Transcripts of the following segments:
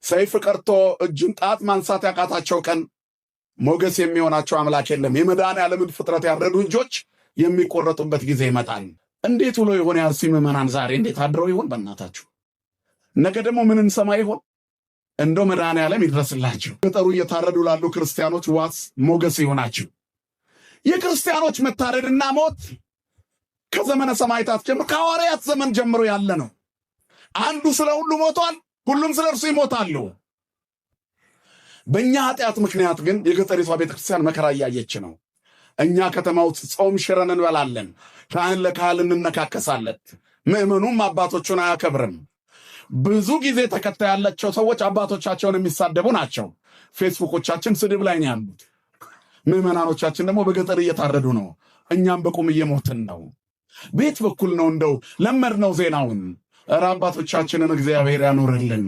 ሰይፍ ቀርቶ እጁን ጣት ማንሳት ያቃታቸው ቀን ሞገስ የሚሆናቸው አምላክ የለም። የመድኃኔዓለምን ፍጥረት ያረዱ እጆች የሚቆረጡበት ጊዜ ይመጣል። እንዴት ውሎ ይሆን ያርሲ ምዕመናን? ዛሬ እንዴት አድረው ይሆን? በእናታችሁ ነገ ደግሞ ምን እንሰማ ይሆን? እንደው መድኃኔዓለም ይድረስላችሁ። ገጠሩ እየታረዱ ላሉ ክርስቲያኖች ዋስ ሞገስ ይሆናችሁ። የክርስቲያኖች መታረድና ሞት ከዘመነ ሰማዕታት ጀምሮ ከሐዋርያት ዘመን ጀምሮ ያለ ነው። አንዱ ስለ ሁሉ ሞቷል፣ ሁሉም ስለ እርሱ ይሞታሉ። በእኛ ኃጢአት ምክንያት ግን የገጠሪቷ ቤተክርስቲያን መከራ እያየች ነው። እኛ ከተማ ውስጥ ጾም ሽረን እንበላለን፣ ካህን ለካህን እንነካከሳለን። ምዕመኑም አባቶቹን አያከብርም። ብዙ ጊዜ ተከታይ ያላቸው ሰዎች አባቶቻቸውን የሚሳደቡ ናቸው። ፌስቡኮቻችን ስድብ ላይ ነው ያሉት። ምዕመናኖቻችን ደግሞ በገጠር እየታረዱ ነው። እኛም በቁም እየሞትን ነው። ቤት በኩል ነው እንደው ለመድነው ዜናውን። እረ አባቶቻችንን እግዚአብሔር ያኖርልን።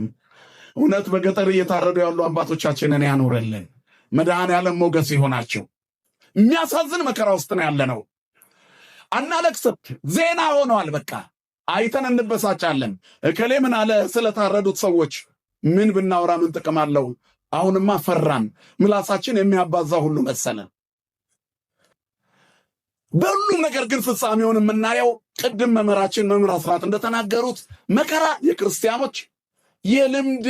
እውነት በገጠር እየታረዱ ያሉ አባቶቻችንን ያኖርልን። መድኃኔዓለም ሞገስ ይሆናቸው። የሚያሳዝን መከራ ውስጥ ነው ያለነው። አናለቅስም፣ ዜና ሆነዋል። በቃ አይተን እንበሳጫለን። እከሌ ምን አለ ስለታረዱት ሰዎች ምን ብናወራ ምን ጥቅም አለው? አሁንማ ፈራን። ምላሳችን የሚያባዛ ሁሉ መሰለን። በሁሉም ነገር ግን ፍጻሜውን የምናየው ቅድም መምህራችን መምህር አስራት እንደተናገሩት መከራ የክርስቲያኖች የልምድ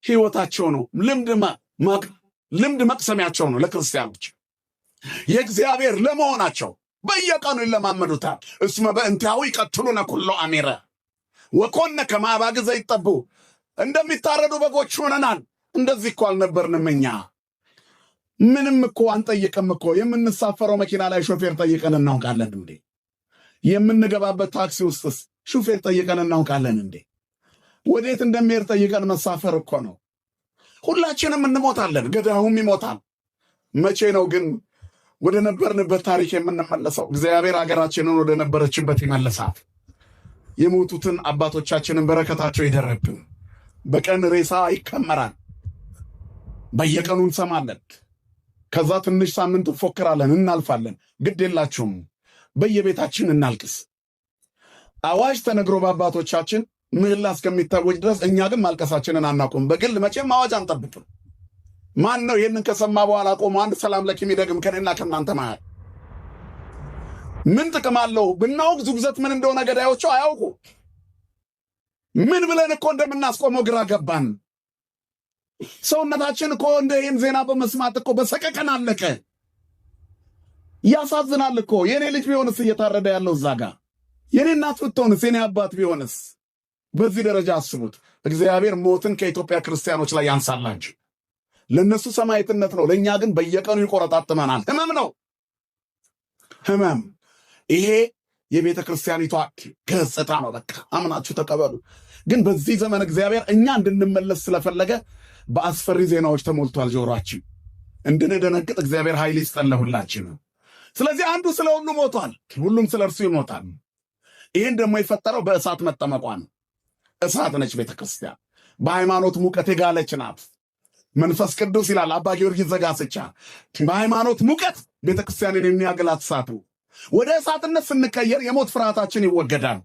ህይወታቸው ነው። ልምድ መቅሰሚያቸው ነው። ለክርስቲያኖች የእግዚአብሔር ለመሆናቸው በየቀኑ ይለማመዱታል። እስመ በእንቲአሁ ይቀትሉነ ኩሎ አሜረ ወኮነ ከመ አባግ ዘይጠቡ። እንደሚታረዱ በጎች ሆነናል። እንደዚህ እኮ አልነበርንም እኛ። ምንም እኮ አንጠይቅም እኮ። የምንሳፈረው መኪና ላይ ሾፌር ጠይቀን እናውቃለን እንዴ? የምንገባበት ታክሲ ውስጥስ ሾፌር ጠይቀን እናውቃለን እንዴ? ወዴት እንደሚሄድ ጠይቀን መሳፈር እኮ ነው። ሁላችንም እንሞታለን፣ ገዳዩም ይሞታል። መቼ ነው ግን ወደ ነበርንበት ታሪክ የምንመለሰው? እግዚአብሔር ሀገራችንን ወደ ነበረችበት ይመልሳት። የሞቱትን አባቶቻችንን በረከታቸው ይደረብን። በቀን ሬሳ ይከመራል፣ በየቀኑ እንሰማለን። ከዛ ትንሽ ሳምንት እንፎክራለን፣ እናልፋለን። ግድ የላችሁም፣ በየቤታችን እናልቅስ። አዋጅ ተነግሮ በአባቶቻችን ምህላ እስከሚታወጅ ድረስ እኛ ግን ማልቀሳችንን አናቁም። በግል መቼም አዋጅ አንጠብቅም። ማን ነው ይህንን ከሰማ በኋላ ቆሞ አንድ ሰላም ለኪ የሚደግም ከኔና ከእናንተ መሃል? ምን ጥቅም አለው? ብናውቅ ዙግዘት ምን እንደሆነ ገዳዮቹ አያውቁ። ምን ብለን እኮ እንደምናስቆመው ግራ ገባን። ሰውነታችን እኮ እንደ ይህን ዜና በመስማት እኮ በሰቀቀን አለቀ። ያሳዝናል እኮ። የኔ ልጅ ቢሆንስ እየታረደ ያለው እዛ ጋ፣ የኔ እናት ብትሆንስ፣ የኔ አባት ቢሆንስ? በዚህ ደረጃ አስቡት። እግዚአብሔር ሞትን ከኢትዮጵያ ክርስቲያኖች ላይ ያንሳላችሁ። ለነሱ ሰማዕትነት ነው፣ ለእኛ ግን በየቀኑ ይቆረጣጥመናል። ህመም ነው፣ ህመም። ይሄ የቤተ ክርስቲያኒቷ ገጽታ ነው። በቃ አምናችሁ ተቀበሉ። ግን በዚህ ዘመን እግዚአብሔር እኛ እንድንመለስ ስለፈለገ በአስፈሪ ዜናዎች ተሞልቷል ጆሮአችን። እንድንደነግጥ እግዚአብሔር ኃይል ይስጠን ለሁላችን። ስለዚህ አንዱ ስለ ሁሉ ሞቷል፣ ሁሉም ስለ እርሱ ይሞታል። ይህን ደግሞ የፈጠረው በእሳት መጠመቋ ነው። እሳት ነች ቤተ ክርስቲያን፣ በሃይማኖት ሙቀት የጋለች ናት። መንፈስ ቅዱስ ይላል አባ ጊዮርጊስ ዘጋስጫ፣ በሃይማኖት ሙቀት ቤተ ክርስቲያንን የሚያገላት እሳት ነው። ወደ እሳትነት ስንቀየር የሞት ፍርሃታችን ይወገዳል።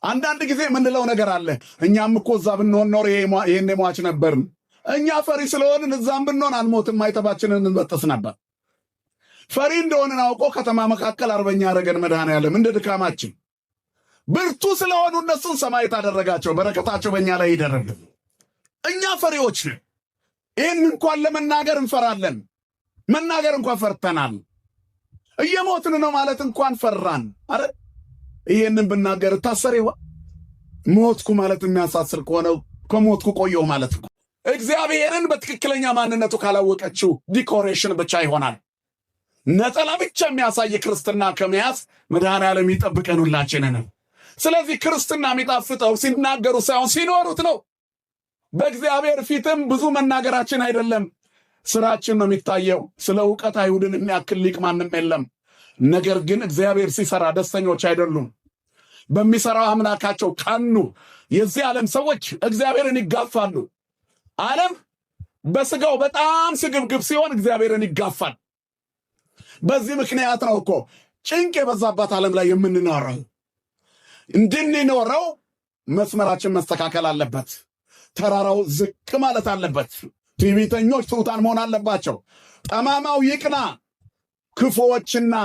አንዳንድ ጊዜ የምንለው ነገር አለ። እኛም እኮ እዛ ብንሆን ኖር ይህን ሟች ነበርን። እኛ ፈሪ ስለሆንን እዛም ብንሆን አንሞትም፣ ማይተባችንን እንበጥስ ነበር። ፈሪ እንደሆንን አውቆ ከተማ መካከል አርበኛ ያደረገን መድኃኔዓለም እንደ ድካማችን። ብርቱ ስለሆኑ እነሱን ሰማዕት አደረጋቸው፣ በረከታቸው በእኛ ላይ ይደረግ። እኛ ፈሪዎች ነን። ይህን እንኳን ለመናገር እንፈራለን። መናገር እንኳን ፈርተናል። እየሞትን ነው ማለት እንኳን ፈራን። አረ ይህንን ብናገር ታሰር ይሆን? ሞትኩ ማለት የሚያሳስር ከሆነ ከሞትኩ ቆየው ማለት ነው። እግዚአብሔርን በትክክለኛ ማንነቱ ካላወቀችው ዲኮሬሽን ብቻ ይሆናል። ነጠላ ብቻ የሚያሳይ ክርስትና ከመያዝ መድኃኔዓለም ይጠብቀን ሁላችንን። ስለዚህ ክርስትና የሚጣፍጠው ሲናገሩ ሳይሆን ሲኖሩት ነው። በእግዚአብሔር ፊትም ብዙ መናገራችን አይደለም፣ ስራችን ነው የሚታየው። ስለ እውቀት አይሁድን የሚያክል ሊቅ ማንም የለም። ነገር ግን እግዚአብሔር ሲሰራ ደስተኞች አይደሉም። በሚሰራው አምላካቸው ቀኑ። የዚህ ዓለም ሰዎች እግዚአብሔርን ይጋፋሉ። ዓለም በስጋው በጣም ስግብግብ ሲሆን እግዚአብሔርን ይጋፋል። በዚህ ምክንያት ነው እኮ ጭንቅ የበዛባት ዓለም ላይ የምንኖረው። እንድንኖረው መስመራችን መስተካከል አለበት። ተራራው ዝቅ ማለት አለበት። ትዕቢተኞች ትሑታን መሆን አለባቸው። ጠማማው ይቅና፣ ክፉዎችና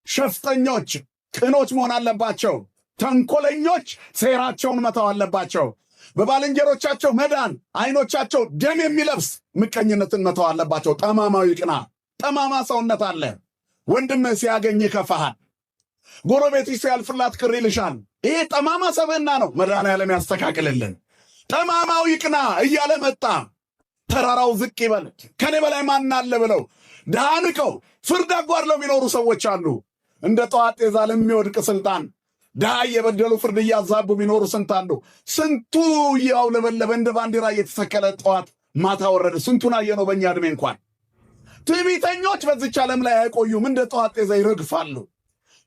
ሸፍጠኞች ቅኖች መሆን አለባቸው። ተንኮለኞች ሴራቸውን መተው አለባቸው። በባልንጀሮቻቸው መዳን ዓይኖቻቸው ደም የሚለብስ ምቀኝነትን መተው አለባቸው። ጠማማው ይቅና። ጠማማ ሰውነት አለ። ወንድምህ ሲያገኝ ይከፋሃል። ጎረቤትሽ ሲያልፍላት ቅር ይልሻል። ይሄ ጠማማ ሰብዕና ነው። መድኃኔዓለም ያስተካክልልን። ጠማማው ይቅና እያለ መጣ። ተራራው ዝቅ ይበል። ከኔ በላይ ማን አለ ብለው ድሃ ንቀው ፍርድ አጓድለው የሚኖሩ ሰዎች አሉ። እንደ ጠዋት ጤዛ ለሚወድቅ ስልጣን ድሃ እየበደሉ ፍርድ እያዛቡ የሚኖሩ ስንት አሉ። ስንቱ እያውለበለበ እንደ ባንዲራ እየተሰቀለ ጠዋት ማታ ወረደ። ስንቱን አየነው በእኛ ዕድሜ እንኳን። ትዕቢተኞች በዚች ዓለም ላይ አይቆዩም፣ እንደ ጠዋት ጤዛ ይረግፋሉ።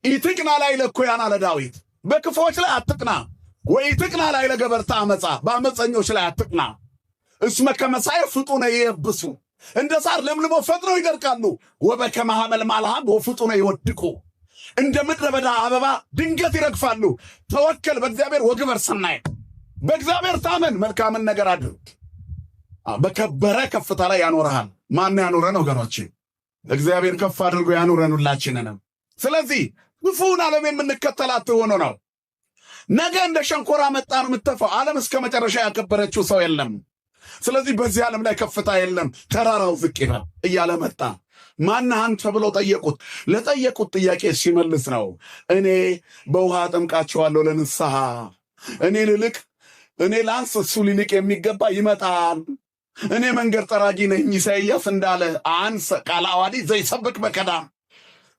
ኢትቅና ላይ ለእኩያን አለ ዳዊት። በክፎች ላይ አትቅና፣ ወይ ትቅና ላይ ለገበርታ አመፃ፣ በአመፀኞች ላይ አትቅና። እስመ ከመ ሳይፍ ፍጡነ ይየብሱ፣ እንደ ሳር ለምልሞ ፈጥነው ይደርቃሉ። ወበከመ ሐመልማል ሐምድ ወፍጡነ ይወድቁ፣ እንደ ምድረ በዳ አበባ ድንገት ይረግፋሉ። ተወከል በእግዚአብሔር ወግበር ሰናይ፣ በእግዚአብሔር ታመን መልካምን ነገር አድርግ፣ በከበረ ከፍታ ላይ ያኖርሃል። ማን ያኖረን ወገኖቼ? እግዚአብሔር ከፍ አድርጎ ያኖረን ሁላችንንም። ስለዚህ ክፉውን ዓለም የምንከተላት ሆኖ ነው። ነገ እንደ ሸንኮራ መጣን የምትተፋው ዓለም እስከ መጨረሻ ያከበረችው ሰው የለም። ስለዚህ በዚህ ዓለም ላይ ከፍታ የለም። ተራራው ዝቅ ይበል እያለ መጣ። ማነህ አንተ ብለው ጠየቁት። ለጠየቁት ጥያቄ ሲመልስ ነው እኔ በውሃ አጠምቃችኋለሁ ለንስሐ፣ እኔ ልልቅ፣ እኔ ላንስ፣ እሱ ሊልቅ የሚገባ ይመጣል፣ እኔ መንገድ ጠራጊ ነኝ። ኢሳይያስ እንዳለ አንሰ ቃለ አዋዲ ዘይሰብክ በቀዳም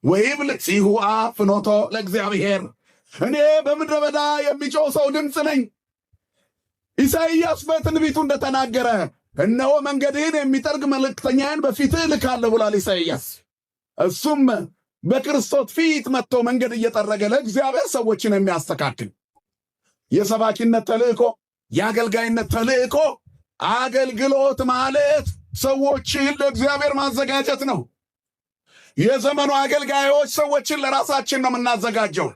ወይብልዕ ሲሁአ ፍኖቶ ለእግዚአብሔር፣ እኔ በምድረ በዳ የሚጮህ ሰው ድምፅ ነኝ። ኢሳይያስ በትንቢቱ እንደተናገረ እነሆ መንገድህን የሚጠርግ መልእክተኛዬን በፊትህ እልካለሁ ብሏል ኢሳይያስ። እሱም በክርስቶስ ፊት መጥቶ መንገድ እየጠረገ ለእግዚአብሔር ሰዎችን የሚያስተካክል የሰባኪነት ተልእኮ፣ የአገልጋይነት ተልእኮ፣ አገልግሎት ማለት ሰዎችን ለእግዚአብሔር ማዘጋጀት ነው። የዘመኑ አገልጋዮች ሰዎችን ለራሳችን ነው የምናዘጋጀው፣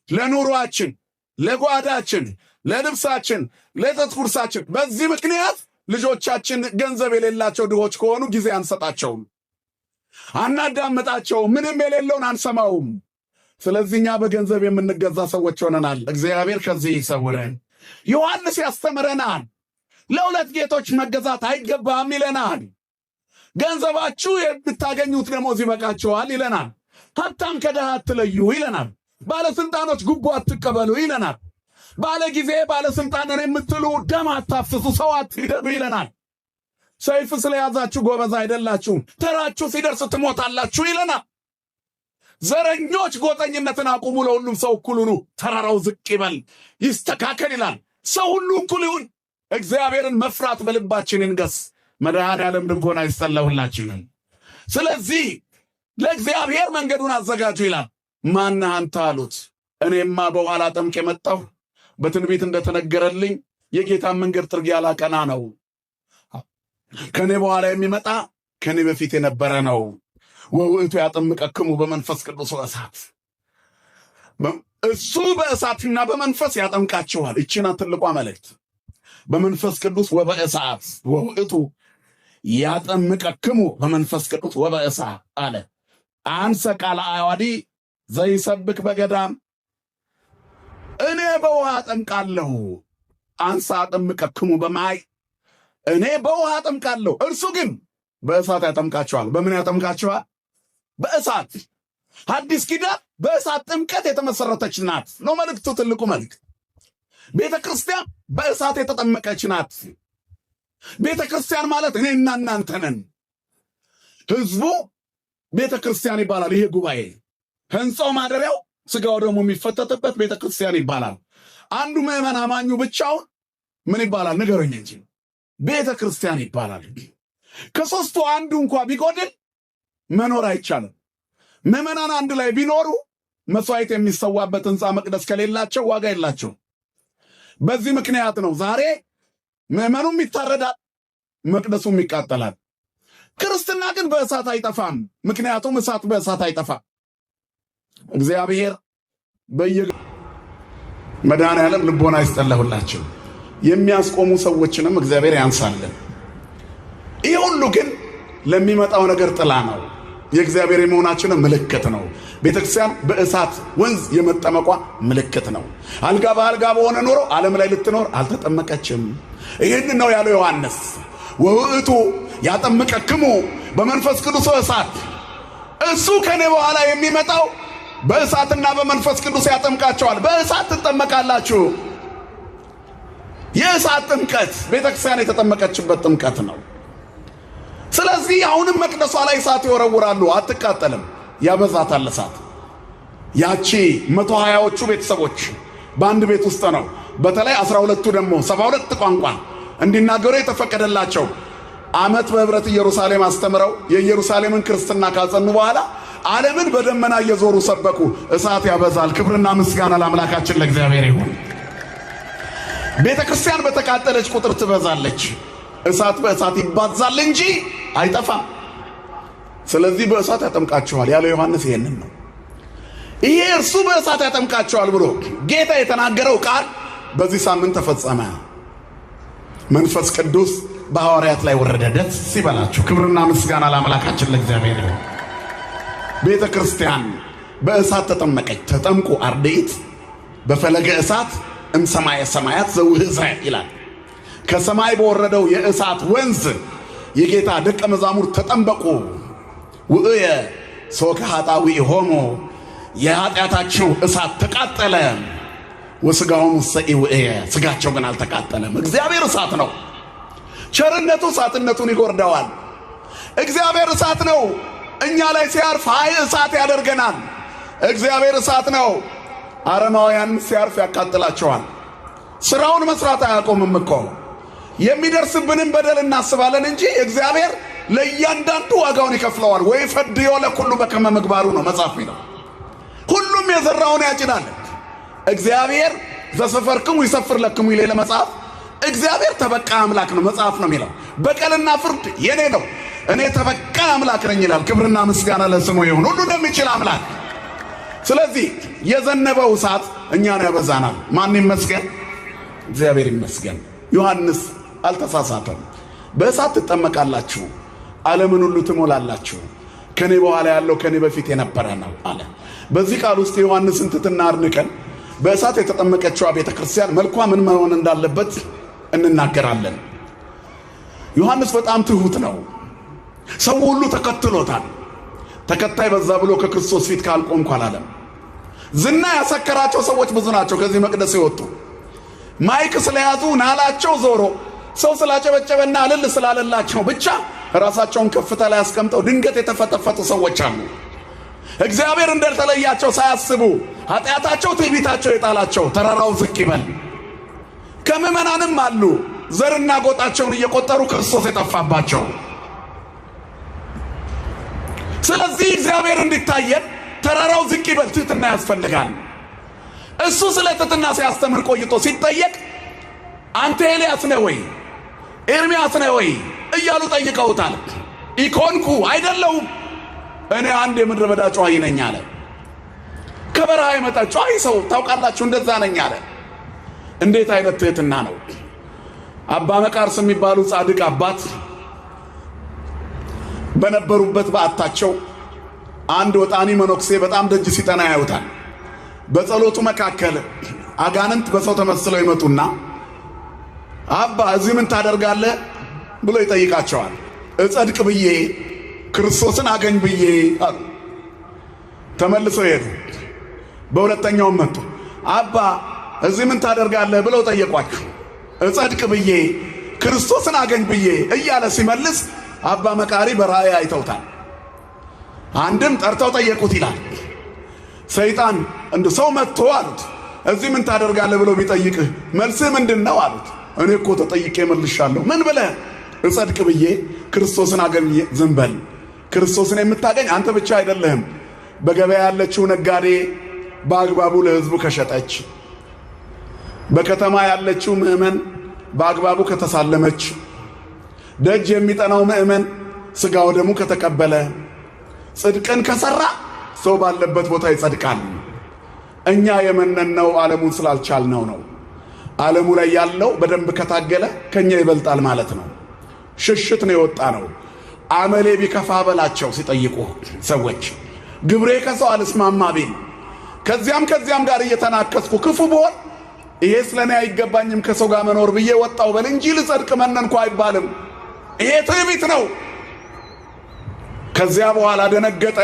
ለኑሯችን፣ ለጓዳችን፣ ለልብሳችን፣ ለዕለት ጉርሳችን። በዚህ ምክንያት ልጆቻችን ገንዘብ የሌላቸው ድሆች ከሆኑ ጊዜ አንሰጣቸውም፣ አናዳምጣቸውም፣ ምንም የሌለውን አንሰማውም። ስለዚህ እኛ በገንዘብ የምንገዛ ሰዎች ሆነናል። እግዚአብሔር ከዚህ ይሰውረን። ዮሐንስ ያስተምረናል። ለሁለት ጌቶች መገዛት አይገባም ይለናል። ገንዘባችሁ የምታገኙት ደሞዝ ይበቃችኋል ይለናል። ሀብታም ከድሃ አትለዩ ይለናል። ባለስልጣኖች ጉቦ አትቀበሉ ይለናል። ባለ ጊዜ ባለስልጣንን የምትሉ ደም አታፍስሱ፣ ሰው አትግደሉ ይለናል። ሰይፍ ስለያዛችሁ ጎበዝ አይደላችሁም፣ ተራችሁ ሲደርስ ትሞታላችሁ ይለናል። ዘረኞች ጎጠኝነትን አቁሙ፣ ለሁሉም ሰው እኩል ሁኑ፣ ተራራው ዝቅ ይበል ይስተካከል ይላል። ሰው ሁሉ እኩል ይሁን። እግዚአብሔርን መፍራት በልባችን ይንገስ። መድኃኔዓለም ልቦና ይስጠን ለሁላችንም። ስለዚህ ለእግዚአብሔር መንገዱን አዘጋጁ ይላል። ማነህ አንተ አሉት። እኔማ በውኃ ላጠምቅ የመጣሁ በትንቢት እንደተነገረልኝ የጌታን መንገድ ጥርጊያ ላቀና ነው። ከኔ በኋላ የሚመጣ ከኔ በፊት የነበረ ነው። ወውእቱ ያጠምቀክሙ በመንፈስ ቅዱስ ወእሳት፣ እሱ በእሳትና በመንፈስ ያጠምቃችኋል። ይቺና ትልቋ መልእክት። በመንፈስ ቅዱስ ወበእሳት፣ ወውእቱ ያጠምቀክሙ በመንፈስ ቅዱስ ወበእሳት አለ። አንሰ ቃለ አዋዲ ዘይሰብክ በገዳም፣ እኔ በውሃ አጠምቃለሁ። አንሰ አጠምቀክሙ በማይ፣ እኔ በውሃ አጠምቃለሁ፣ እርሱ ግን በእሳት ያጠምቃችኋል። በምን ያጠምቃችኋል? በእሳት። ሐዲስ ኪዳን በእሳት ጥምቀት የተመሰረተች ናት ነው መልእክቱ። ትልቁ መልእክት ቤተ ክርስቲያን በእሳት የተጠመቀች ናት። ቤተ ክርስቲያን ማለት እኔና እናንተ ነን። ህዝቡ ቤተ ክርስቲያን ይባላል። ይሄ ጉባኤ ህንፃው፣ ማደሪያው፣ ስጋው ደግሞ የሚፈተትበት ቤተ ክርስቲያን ይባላል። አንዱ ምዕመን አማኙ ብቻውን ምን ይባላል? ንገረኝ እንጂ ቤተ ክርስቲያን ይባላል። ከሦስቱ አንዱ እንኳ ቢጎድል መኖር አይቻልም። ምዕመናን አንድ ላይ ቢኖሩ መስዋዕት የሚሰዋበት ህንፃ መቅደስ ከሌላቸው ዋጋ የላቸው። በዚህ ምክንያት ነው ዛሬ ምዕመኑም ይታረዳል፣ መቅደሱም ይቃጠላል። ክርስትና ግን በእሳት አይጠፋም። ምክንያቱም እሳት በእሳት አይጠፋም። እግዚአብሔር መድኃኔዓለም ልቦና ይስጠን ለሁላችን። የሚያስቆሙ ሰዎችንም እግዚአብሔር ያንሳልን። ይህ ሁሉ ግን ለሚመጣው ነገር ጥላ ነው፣ የእግዚአብሔር የመሆናችን ምልክት ነው። ቤተክርስቲያን በእሳት ወንዝ የመጠመቋ ምልክት ነው። አልጋ በአልጋ በሆነ ኖሮ ዓለም ላይ ልትኖር አልተጠመቀችም። ይህን ነው ያለው ዮሐንስ። ወውእቱ ያጠምቀክሙ በመንፈስ ቅዱስ እሳት፣ እሱ ከኔ በኋላ የሚመጣው በእሳትና በመንፈስ ቅዱስ ያጠምቃቸዋል። በእሳት ትጠመቃላችሁ። የእሳት ጥምቀት ቤተክርስቲያን የተጠመቀችበት ጥምቀት ነው። ስለዚህ አሁንም መቅደሷ ላይ እሳት ይወረውራሉ፣ አትቃጠልም፣ ያበዛታል እሳት። ያቺ 120ዎቹ ቤተሰቦች በአንድ ቤት ውስጥ ነው። በተለይ 12ቱ ደግሞ 72 ቋንቋ እንዲናገሩ የተፈቀደላቸው ዓመት በህብረት ኢየሩሳሌም አስተምረው የኢየሩሳሌምን ክርስትና ካጸኑ በኋላ ዓለምን በደመና እየዞሩ ሰበኩ። እሳት ያበዛል። ክብርና ምስጋና ለአምላካችን ለእግዚአብሔር ይሁን። ቤተ ክርስቲያን በተቃጠለች ቁጥር ትበዛለች። እሳት በእሳት ይባዛል እንጂ አይጠፋም። ስለዚህ በእሳት ያጠምቃቸዋል ያለው ዮሐንስ ይሄንን ነው። ይሄ እርሱ በእሳት ያጠምቃቸዋል ብሎ ጌታ የተናገረው ቃል በዚህ ሳምንት ተፈጸመ። መንፈስ ቅዱስ በሐዋርያት ላይ ወረደ። ደስ ይበላችሁ። ክብርና ምስጋና ለአምላካችን ለእግዚአብሔር ይሁን። ቤተ ክርስቲያን በእሳት ተጠመቀች። ተጠምቁ አርድእት በፈለገ እሳት እምሰማየ ሰማያት ዘውህዘ ይላል። ከሰማይ በወረደው የእሳት ወንዝ የጌታ ደቀ መዛሙርት ተጠምበቁ። ውእየ ሶከ ኃጣውኢሆሙ የኃጢአታቸው እሳት ተቃጠለ። ወስጋውም ሰኢ ውእየ ስጋቸው ግን አልተቃጠለም። እግዚአብሔር እሳት ነው። ቸርነቱ እሳትነቱን ይጎርደዋል። እግዚአብሔር እሳት ነው። እኛ ላይ ሲያርፍ ኃይል እሳት ያደርገናል። እግዚአብሔር እሳት ነው። አረማውያን ሲያርፍ ያቃጥላቸዋል። ስራውን መስራት አያቆምም እኮ። የሚደርስብንን በደል እናስባለን እንጂ እግዚአብሔር ለእያንዳንዱ ዋጋውን ይከፍለዋል። ወይ ፈድዮ ለኩሉ በከመ ምግባሩ ነው መጽሐፍ ነው። ሁሉም የዘራውን ያጭዳል። እግዚአብሔር ዘሰፈርክሙ ይሰፍር ለክሙ ይላል መጽሐፍ። እግዚአብሔር ተበቃ አምላክ ነው መጽሐፍ ነው የሚለው። በቀልና ፍርድ የኔ ነው፣ እኔ ተበቃ አምላክ ነኝ ይላል። ክብርና ምስጋና ለስሙ ይሁን፣ ሁሉ እንደሚችል አምላክ። ስለዚህ የዘነበው እሳት እኛን ያበዛናል። ማን ይመስገን? እግዚአብሔር ይመስገን። ዮሐንስ አልተሳሳተም። በእሳት ትጠመቃላችሁ፣ ዓለምን ሁሉ ትሞላላችሁ፣ ከኔ በኋላ ያለው ከኔ በፊት የነበረ ነው አለ። በዚህ ቃል ውስጥ የዮሐንስን ትሕትና አድንቀን በእሳት የተጠመቀችው ቤተ ክርስቲያን መልኳ ምን መሆን እንዳለበት እንናገራለን። ዮሐንስ በጣም ትሁት ነው። ሰው ሁሉ ተከትሎታል። ተከታይ በዛ ብሎ ከክርስቶስ ፊት ካልቆምኩ አላለም። ዝና ያሰከራቸው ሰዎች ብዙ ናቸው። ከዚህ መቅደስ የወጡ ማይክ ስለያዙ ናላቸው ዞሮ ሰው ስላጨበጨበና እልል ስላለላቸው ብቻ ራሳቸውን ከፍታ ላይ አስቀምጠው ድንገት የተፈጠፈጡ ሰዎች አሉ። እግዚአብሔር እንደተለያቸው ሳያስቡ ኃጢአታቸው ትዕቢታቸው የጣላቸው ተራራው ዝቅ ይበል። ከምዕመናንም አሉ ዘርና ጎጣቸውን እየቆጠሩ ክርስቶስ የጠፋባቸው። ስለዚህ እግዚአብሔር እንዲታየን ተራራው ዝቅ ይበል፣ ትሕትና ያስፈልጋል። እሱ ስለ ትሕትና ሲያስተምር ቆይቶ ሲጠየቅ አንተ ኤልያስ ነህ ወይ ኤርምያስ ነህ ወይ እያሉ ጠይቀውታል። ኢኮንኩ አይደለሁም፣ እኔ አንድ የምድረ በዳ ጨዋይ ነኝ አለ። ከበረሃ የመጣ ጨዋይ ሰው ታውቃላችሁ፣ እንደዛ ነኝ አለ። እንዴት አይነት ትሕትና ነው! አባ መቃርስ የሚባሉ ጻድቅ አባት በነበሩበት በዓታቸው አንድ ወጣኒ መነኩሴ በጣም ደጅ ሲጠና ያዩታል። በጸሎቱ መካከል አጋንንት በሰው ተመስለው ይመጡና አባ እዚህ ምን ታደርጋለህ ብሎ ይጠይቃቸዋል። እጸድቅ ብዬ ክርስቶስን አገኝ ብዬ አሉ። ተመልሰው ሄዱ። በሁለተኛውም መጡ። አባ እዚህ ምን ታደርጋለህ ብለው ጠየቋቸው። እጸድቅ ብዬ ክርስቶስን አገኝ ብዬ እያለ ሲመልስ አባ መቃሪ በራእይ አይተውታል። አንድም ጠርተው ጠየቁት ይላል። ሰይጣን እንደ ሰው መጥቶ አሉት እዚህ ምን ታደርጋለህ ብሎ ቢጠይቅህ መልስህ ምንድነው አሉት። እኔ እኮ ተጠይቄ መልሻለሁ። ምን ብለህ? እጸድቅ ብዬ ክርስቶስን አገኝ። ዝም በል። ክርስቶስን የምታገኝ አንተ ብቻ አይደለህም። በገበያ ያለችው ነጋዴ በአግባቡ ለሕዝቡ ከሸጠች፣ በከተማ ያለችው ምእመን በአግባቡ ከተሳለመች፣ ደጅ የሚጠናው ምእመን ሥጋ ወደሙ ከተቀበለ፣ ጽድቅን ከሰራ ሰው ባለበት ቦታ ይጸድቃል። እኛ የመነነው ዓለሙን ስላልቻልነው ነው። ዓለሙ ላይ ያለው በደንብ ከታገለ ከኛ ይበልጣል ማለት ነው። ሽሽት ነው የወጣ ነው። አመሌ ቢከፋ በላቸው ሲጠይቁ ሰዎች ግብሬ ከሰው አልስማማ ቢል ከዚያም ጋር እየተናከስኩ ክፉ ብሆን ይሄ ስለኔ አይገባኝም ከሰው ጋር መኖር ብዬ ወጣው በል እንጂ ልጸድቅ መነንኩ አይባልም። ይሄ ትዕቢት ነው። ከዚያ በኋላ ደነገጠ።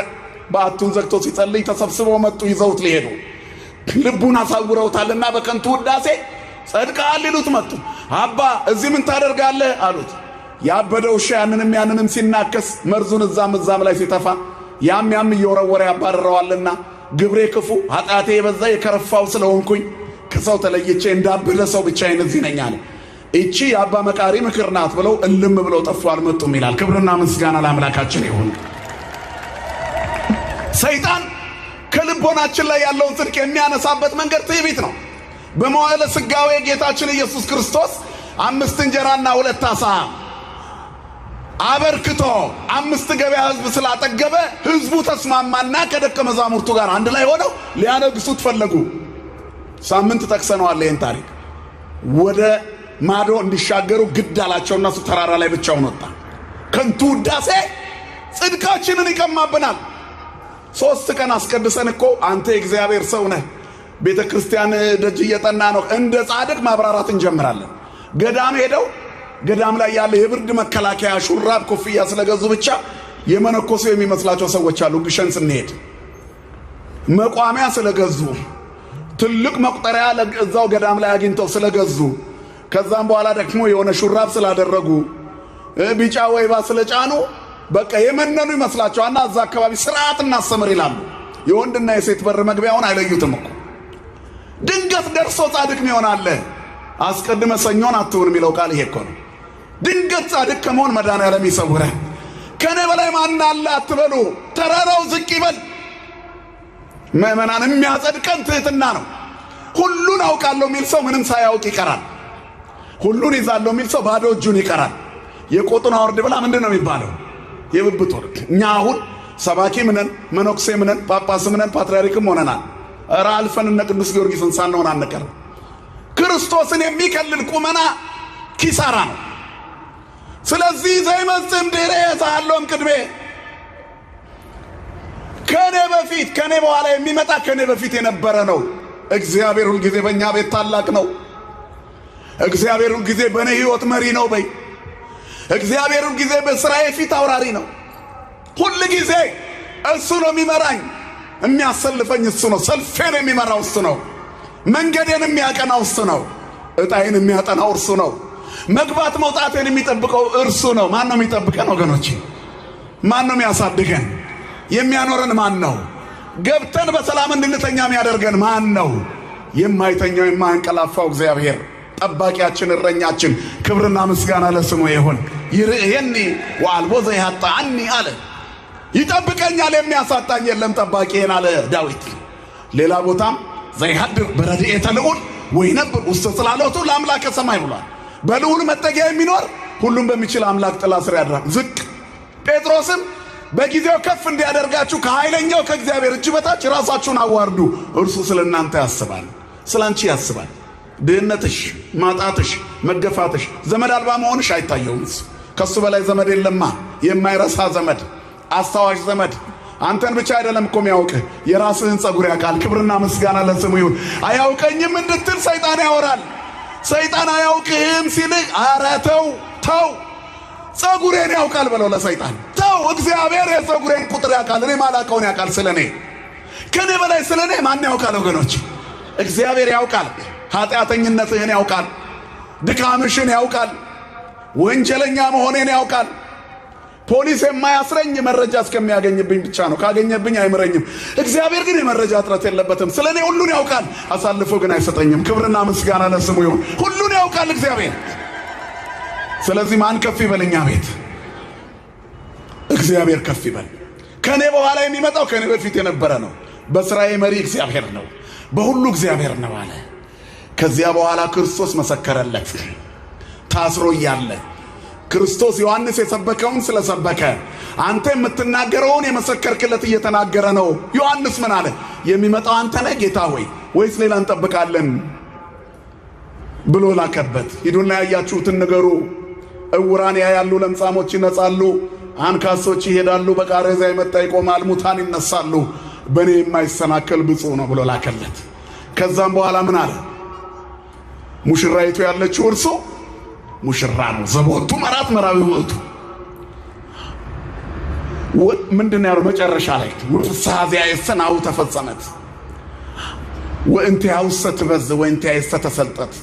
በአቱን ዘግቶ ሲጸልይ ተሰብስበው መጡ። ይዘውት ሊሄዱ ልቡን አሳውረውታልና በከንቱ ውዳሴ ጸድቀሃል ሊሉት መጡ። አባ እዚህ ምን ታደርጋለህ አሉት። ያበደ ውሻ ያንንም ሲናከስ መርዙን እዛም ላይ ሲተፋ ያም እየወረወረ ያባረረዋልና ግብሬ ክፉ ኃጢአቴ የበዛ የከረፋው ስለሆንኩኝ ከሰው ተለይቼ እንዳበደ ሰው ብቻዬን እዚህ ነኝ አለ። እቺ የአባ መቃሪ ምክር ናት ብለው እልም ብለው ጠፉ፣ አልመጡም ይላል። ክብርና ምስጋና ለአምላካችን ይሁን። ሰይጣን ከልቦናችን ላይ ያለውን ጽድቅ የሚያነሳበት መንገድ ትዕቢት ነው። በመዋዕለ ሥጋዌ ጌታችን ኢየሱስ ክርስቶስ 5 እንጀራና 2 ዓሣ አበርክቶ 5 ገበያ ሕዝብ ስላጠገበ ሕዝቡ ተስማማና ከደቀ መዛሙርቱ ጋር አንድ ላይ ሆነው ሊያነግሱት ፈለጉ። ሳምንት ጠቅሰነዋል ይህን ታሪክ። ወደ ማዶ እንዲሻገሩ ግድ አላቸው። እነሱ ተራራ ላይ ብቻውን ወጣ። ከንቱ ውዳሴ ጽድቃችንን ይቀማብናል። 3 ቀን አስቀድሰን እኮ አንተ የእግዚአብሔር ሰው ነህ፣ ቤተ ክርስቲያን ደጅ እየጠና ነው፣ እንደ ጻድቅ ማብራራት እንጀምራለን። ገዳም ሄደው ገዳም ላይ ያለ የብርድ መከላከያ ሹራብ ኮፍያ ስለገዙ ብቻ የመነኮሱ የሚመስላቸው ሰዎች አሉ። ግሸን ስንሄድ መቋሚያ ስለገዙ ትልቅ መቁጠሪያ ለዛው ገዳም ላይ አግኝተው ስለገዙ ከዛም በኋላ ደግሞ የሆነ ሹራብ ስላደረጉ ቢጫ ወይባ ስለጫኑ በቃ የመነኑ ይመስላቸዋልና እዛ አካባቢ ስርዓት እናስተምር ይላሉ። የወንድና የሴት በር መግቢያውን አይለዩትም እኮ። ድንገት ደርሶ ጻድቅ ይሆናል። አስቀድመ ሰኞን አትሁን የሚለው ቃል ይሄ እኮ ነው። ድንገት ጻድቅ ከመሆን መድኃኔዓለም ይሰውረን። ከኔ በላይ ማን አለ አትበሉ፣ ተራራው ዝቅ ይበል። ምእመናን የሚያጸድቀን ትህትና ነው። ሁሉን አውቃለሁ የሚል ሰው ምንም ሳያውቅ ይቀራል። ሁሉን ይዛለሁ የሚል ሰው ባዶ እጁን ይቀራል። የቆጡን አውርድ ብላ ምንድን ነው የሚባለው? የብብት ወርቅ። እኛ አሁን ሰባኪ ምነን፣ መነኩሴ ምነን፣ ጳጳስ ምነን፣ ፓትርያርክም ሆነናል። ኧረ አልፈን እነ ቅዱስ ጊዮርጊስን ሳንሆን አንቀርም። ክርስቶስን የሚከልል ቁመና ኪሳራ ነው። ስለዚህ ዘይመጽም ድሬ የዛሃለውም ቅድሜ ከኔ በፊት ከኔ በኋላ የሚመጣ ከኔ በፊት የነበረ ነው። እግዚአብሔር ሁል ጊዜ በእኛ ቤት ታላቅ ነው። እግዚአብሔር ሁል ጊዜ በእኔ ሕይወት መሪ ነው በይ። እግዚአብሔር ሁል ጊዜ በስራዬ ፊት አውራሪ ነው። ሁል ጊዜ እሱ ነው የሚመራኝ። የሚያሰልፈኝ እሱ ነው። ሰልፌን የሚመራው እሱ ነው። መንገዴን የሚያቀናው እሱ ነው። ዕጣዬን የሚያጠናው እርሱ ነው። መግባት መውጣቴን የሚጠብቀው እርሱ ነው። ማን ነው የሚጠብቀን ወገኖቼ? ማን ነው የሚያሳድገን? የሚያኖረን ማን ነው? ገብተን በሰላም እንድንተኛ የሚያደርገን ማን ነው? የማይተኛው የማያንቀላፋው እግዚአብሔር ጠባቂያችን፣ እረኛችን። ክብርና ምስጋና ለስሙ ይሁን። ይርኤኒ ወአልቦ ዘይሃጣኒ አለ። ይጠብቀኛል የሚያሳጣኝ የለም ጠባቂዬን አለ ዳዊት። ሌላ ቦታም ዘይሃድር በረድኤተ ልዑል ወይነብር ውስተ ጽላሎቱ ለአምላከ ሰማይ ብሏል። በልዑል መጠጊያ የሚኖር ሁሉም በሚችል አምላክ ጥላ ስር ያድራል። ዝቅ ጴጥሮስም በጊዜው ከፍ እንዲያደርጋችሁ ከኃይለኛው ከእግዚአብሔር እጅ በታች ራሳችሁን አዋርዱ፣ እርሱ ስለ እናንተ ያስባል። ስለ አንቺ ያስባል። ድህነትሽ፣ ማጣትሽ፣ መገፋትሽ፣ ዘመድ አልባ መሆንሽ አይታየውም። ከሱ በላይ ዘመድ የለማ። የማይረሳ ዘመድ፣ አስታዋሽ ዘመድ። አንተን ብቻ አይደለም እኮ የሚያውቅህ፣ የራስህን ጸጉር ያውቃል። ክብርና ምስጋና ለስሙ ይሁን። አያውቀኝም እንድትል ሰይጣን ያወራል። ሰይጣን አያውቅህም ሲልህ ኧረ ተው ጸጉሬን ያውቃል በለው ለሰይጣን። ተው፣ እግዚአብሔር የጸጉሬን ቁጥር ያውቃል። እኔ ማላውቀውን ያውቃል ስለኔ። ከኔ በላይ ስለኔ ማን ያውቃል ወገኖች? እግዚአብሔር ያውቃል። ኃጢአተኝነትህን ያውቃል። ድካምሽን ያውቃል። ወንጀለኛ መሆኔን ያውቃል። ፖሊስ የማያስረኝ መረጃ እስከሚያገኝብኝ ብቻ ነው። ካገኘብኝ አይምረኝም። እግዚአብሔር ግን የመረጃ እጥረት የለበትም። ስለኔ ሁሉን ያውቃል። አሳልፎ ግን አይሰጠኝም። ክብርና ምስጋና ለስሙ ይሁን። ሁሉን ያውቃል እግዚአብሔር። ስለዚህ ማን ከፍ ይበልኛ ቤት? እግዚአብሔር ከፍ ይበል። ከኔ በኋላ የሚመጣው ከኔ በፊት የነበረ ነው። በስራዬ መሪ እግዚአብሔር ነው። በሁሉ እግዚአብሔር ነው አለ። ከዚያ በኋላ ክርስቶስ መሰከረለት። ታስሮ እያለ ክርስቶስ ዮሐንስ የሰበከውን ስለሰበከ አንተ የምትናገረውን የመሰከርክለት እየተናገረ ነው። ዮሐንስ ምን አለ? የሚመጣው አንተ ነህ ጌታ ሆይ ወይስ ሌላ እንጠብቃለን? ብሎ ላከበት። ሂዱና ያያችሁትን ንገሩ። እውራን ያያሉ፣ ለምጻሞች ይነጻሉ፣ አንካሶች ይሄዳሉ፣ በቃሬዛ የመጣ ይቆማል፣ ሙታን ይነሳሉ፣ በእኔ የማይሰናከል ብፁዕ ነው ብሎ ላከለት። ከዛም በኋላ ምን አለ? ሙሽራይቱ ያለችው እርሱ ሙሽራ ነው። ዘቦቱ መራት መራዊ ወጡ ምንድነው ያለው መጨረሻ ላይ? ወፍስሐ ዘያየሰናው ተፈጸመት ወእንቲአሁ ሰትበዝ ወእንቲአሁ ተሰልጠት።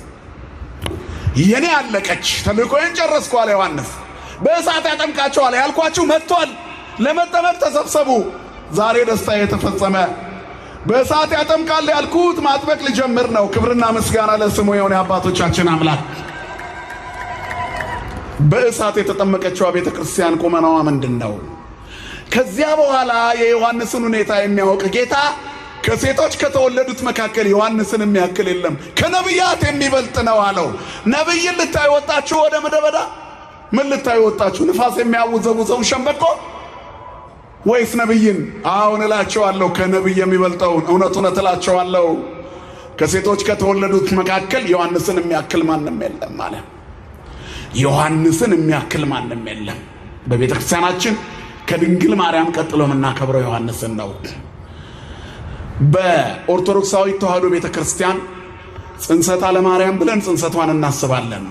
የኔ አለቀች፣ ተልእኮዬን ጨረስኩ አለ ዮሐንስ። በእሳት ያጠምቃቸዋል ያልኳችሁ መጥቷል። ለመጠመቅ ተሰብሰቡ። ዛሬ ደስታ የተፈጸመ። በእሳት ያጠምቃል ያልኩት ማጥበቅ ልጀምር ነው። ክብርና ምስጋና ለስሙ የሆነ አባቶቻችን አምላክ። በእሳት የተጠመቀችው ቤተክርስቲያን ቁመናዋ ምንድነው? ከዚያ በኋላ የዮሐንስን ሁኔታ የሚያውቅ ጌታ ከሴቶች ከተወለዱት መካከል ዮሐንስን የሚያክል የለም፣ ከነቢያት የሚበልጥ ነው አለው። ነቢይን ልታዩ ወጣችሁ ወደ ምድረ በዳ? ምን ልታዩ ወጣችሁ? ንፋስ የሚያውዘውዘውን ሸምበቆ ወይስ ነቢይን? አሁን እላቸዋለሁ ከነቢይ የሚበልጠውን እውነት እውነት እላቸዋለሁ ከሴቶች ከተወለዱት መካከል ዮሐንስን የሚያክል ማንም የለም አለ። ዮሐንስን የሚያክል ማንም የለም። በቤተ ክርስቲያናችን ከድንግል ማርያም ቀጥሎ የምናከብረው ዮሐንስን ነው። በኦርቶዶክሳዊ ተዋሕዶ ቤተ ክርስቲያን ጽንሰተ ለማርያም ብለን ጽንሰቷን እናስባለን።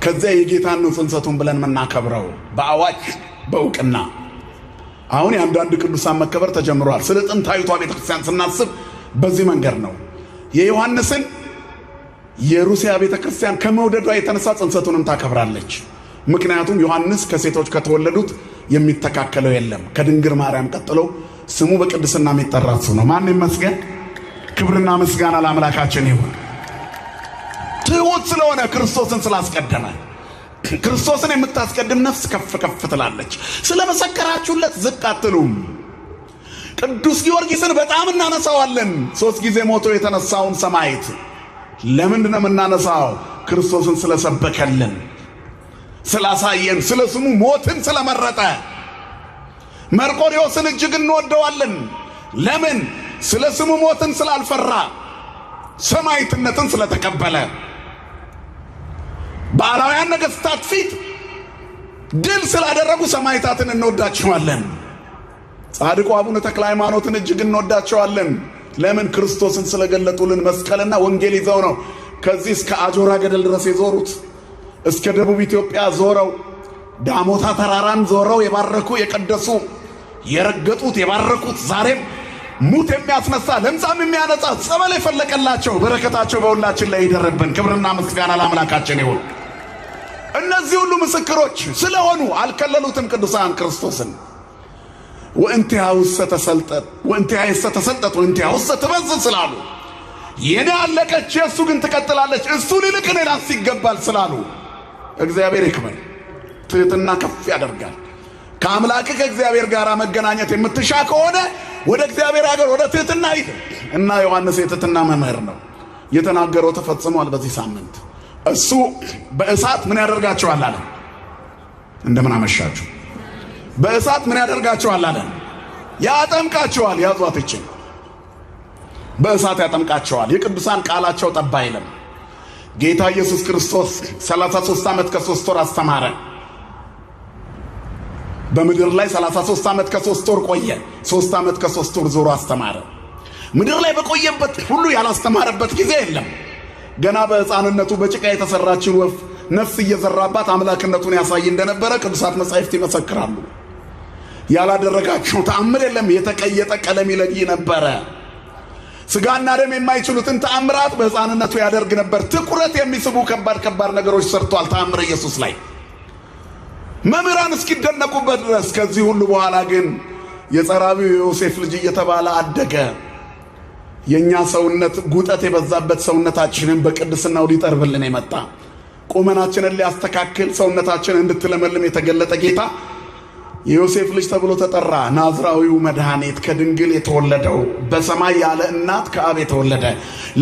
ከዚያ የጌታን ነው ጽንሰቱን ብለን የምናከብረው በአዋጅ በእውቅና። አሁን የአንዳንድ ቅዱሳን መከበር ተጀምሯል። ስለ ጥንታዊቷ ቤተ ክርስቲያን ስናስብ በዚህ መንገድ ነው። የዮሐንስን የሩሲያ ቤተ ክርስቲያን ከመውደዷ የተነሳ ጽንሰቱንም ታከብራለች። ምክንያቱም ዮሐንስ ከሴቶች ከተወለዱት የሚተካከለው የለም። ከድንግል ማርያም ቀጥሎ ስሙ በቅድስና የሚጠራ እሱ ነው። ማን ይመስገን? ክብርና ምስጋና ለአምላካችን ይሁን። ትሑት ስለሆነ ክርስቶስን ስላስቀደመ። ክርስቶስን የምታስቀድም ነፍስ ከፍ ከፍ ትላለች። ስለመሰከራችሁለት ዝቅ አትሉም። ቅዱስ ጊዮርጊስን በጣም እናነሳዋለን። 3 ጊዜ ሞቶ የተነሳውን ሰማዕት ለምንድን ነው የምናነሳው? ክርስቶስን ስለሰበከልን፣ ስላሳየን፣ ስለ ስሙ ሞትን ስለመረጠ። መርቆሬዎስን እጅግ እንወደዋለን። ለምን? ስለ ስሙ ሞትን ስላልፈራ፣ ሰማዕትነትን ስለተቀበለ። ባላውያን ነገሥታት ፊት ድል ስላደረጉ ሰማዕታትን እንወዳቸዋለን። ጻድቁ አቡነ ተክለ ሃይማኖትን እጅግ እንወዳቸዋለን። ለምን? ክርስቶስን ስለገለጡልን። መስቀልና ወንጌል ይዘው ነው ከዚህ እስከ አጆራ ገደል ድረስ የዞሩት። እስከ ደቡብ ኢትዮጵያ ዞረው ዳሞታ ተራራን ዞረው የባረኩ የቀደሱ የረገጡት የባረኩት ዛሬም ሙት የሚያስነሳ ለምጻም የሚያነጻ ጸበል የፈለቀላቸው በረከታቸው በሁላችን ላይ ይደረብን። ክብርና ምስጋና ለአምላካችን ይሁን። እነዚህ ሁሉ ምስክሮች ስለሆኑ አልከለሉትም ቅዱሳን ክርስቶስን። ወእንቲአሁ ተሰልጠት ወእንቲአሁ ተሰልጠት ወእንቲአሁ ትበዝ ስላሉ፣ የኔ አለቀች የእሱ ግን ትቀጥላለች፣ እሱ ሊልቅ እኔ ላንስ ይገባል ስላሉ እግዚአብሔር ይክበር። ትህትና ከፍ ያደርጋል። ከአምላክ ከእግዚአብሔር ጋር መገናኘት የምትሻ ከሆነ ወደ እግዚአብሔር ሀገር ወደ ትህትና ሂድ እና ዮሐንስ የትህትና መምህር ነው። የተናገረው ተፈጽሟል። በዚህ ሳምንት እሱ በእሳት ምን ያደርጋቸዋል አለ? እንደምን አመሻችሁ። በእሳት ምን ያደርጋቸዋል አለ? ያጠምቃቸዋል። ያዟት እችን በእሳት ያጠምቃቸዋል። የቅዱሳን ቃላቸው ጠባ አይልም። ጌታ ኢየሱስ ክርስቶስ 33 ዓመት ከ3 ወር አስተማረ። በምድር ላይ 33 ዓመት ከ3 ወር ቆየ። 3 ዓመት ከ3 ወር ዞሮ አስተማረ። ምድር ላይ በቆየበት ሁሉ ያላስተማረበት ጊዜ የለም። ገና በሕፃንነቱ በጭቃ የተሰራችን ወፍ ነፍስ እየዘራባት አምላክነቱን ያሳይ እንደነበረ ቅዱሳት መጻሕፍት ይመሰክራሉ። ያላደረጋቸው ተአምር የለም። የተቀየጠ ቀለም ይለይ ነበረ። ስጋና ደም የማይችሉትን ተአምራት በሕፃንነቱ ያደርግ ነበር። ትኩረት የሚስቡ ከባድ ነገሮች ሰርቷል ተአምር ኢየሱስ ላይ መምህራን እስኪደነቁበት ድረስ። ከዚህ ሁሉ በኋላ ግን የጸራቢው ዮሴፍ ልጅ እየተባለ አደገ። የኛ ሰውነት ጉጠት የበዛበት ሰውነታችንን በቅድስናው ሊጠርብልን የመጣ ቁመናችንን ሊያስተካክል ሰውነታችንን እንድትለመልም የተገለጠ ጌታ የዮሴፍ ልጅ ተብሎ ተጠራ። ናዝራዊው መድኃኒት ከድንግል የተወለደው በሰማይ ያለ እናት ከአብ የተወለደ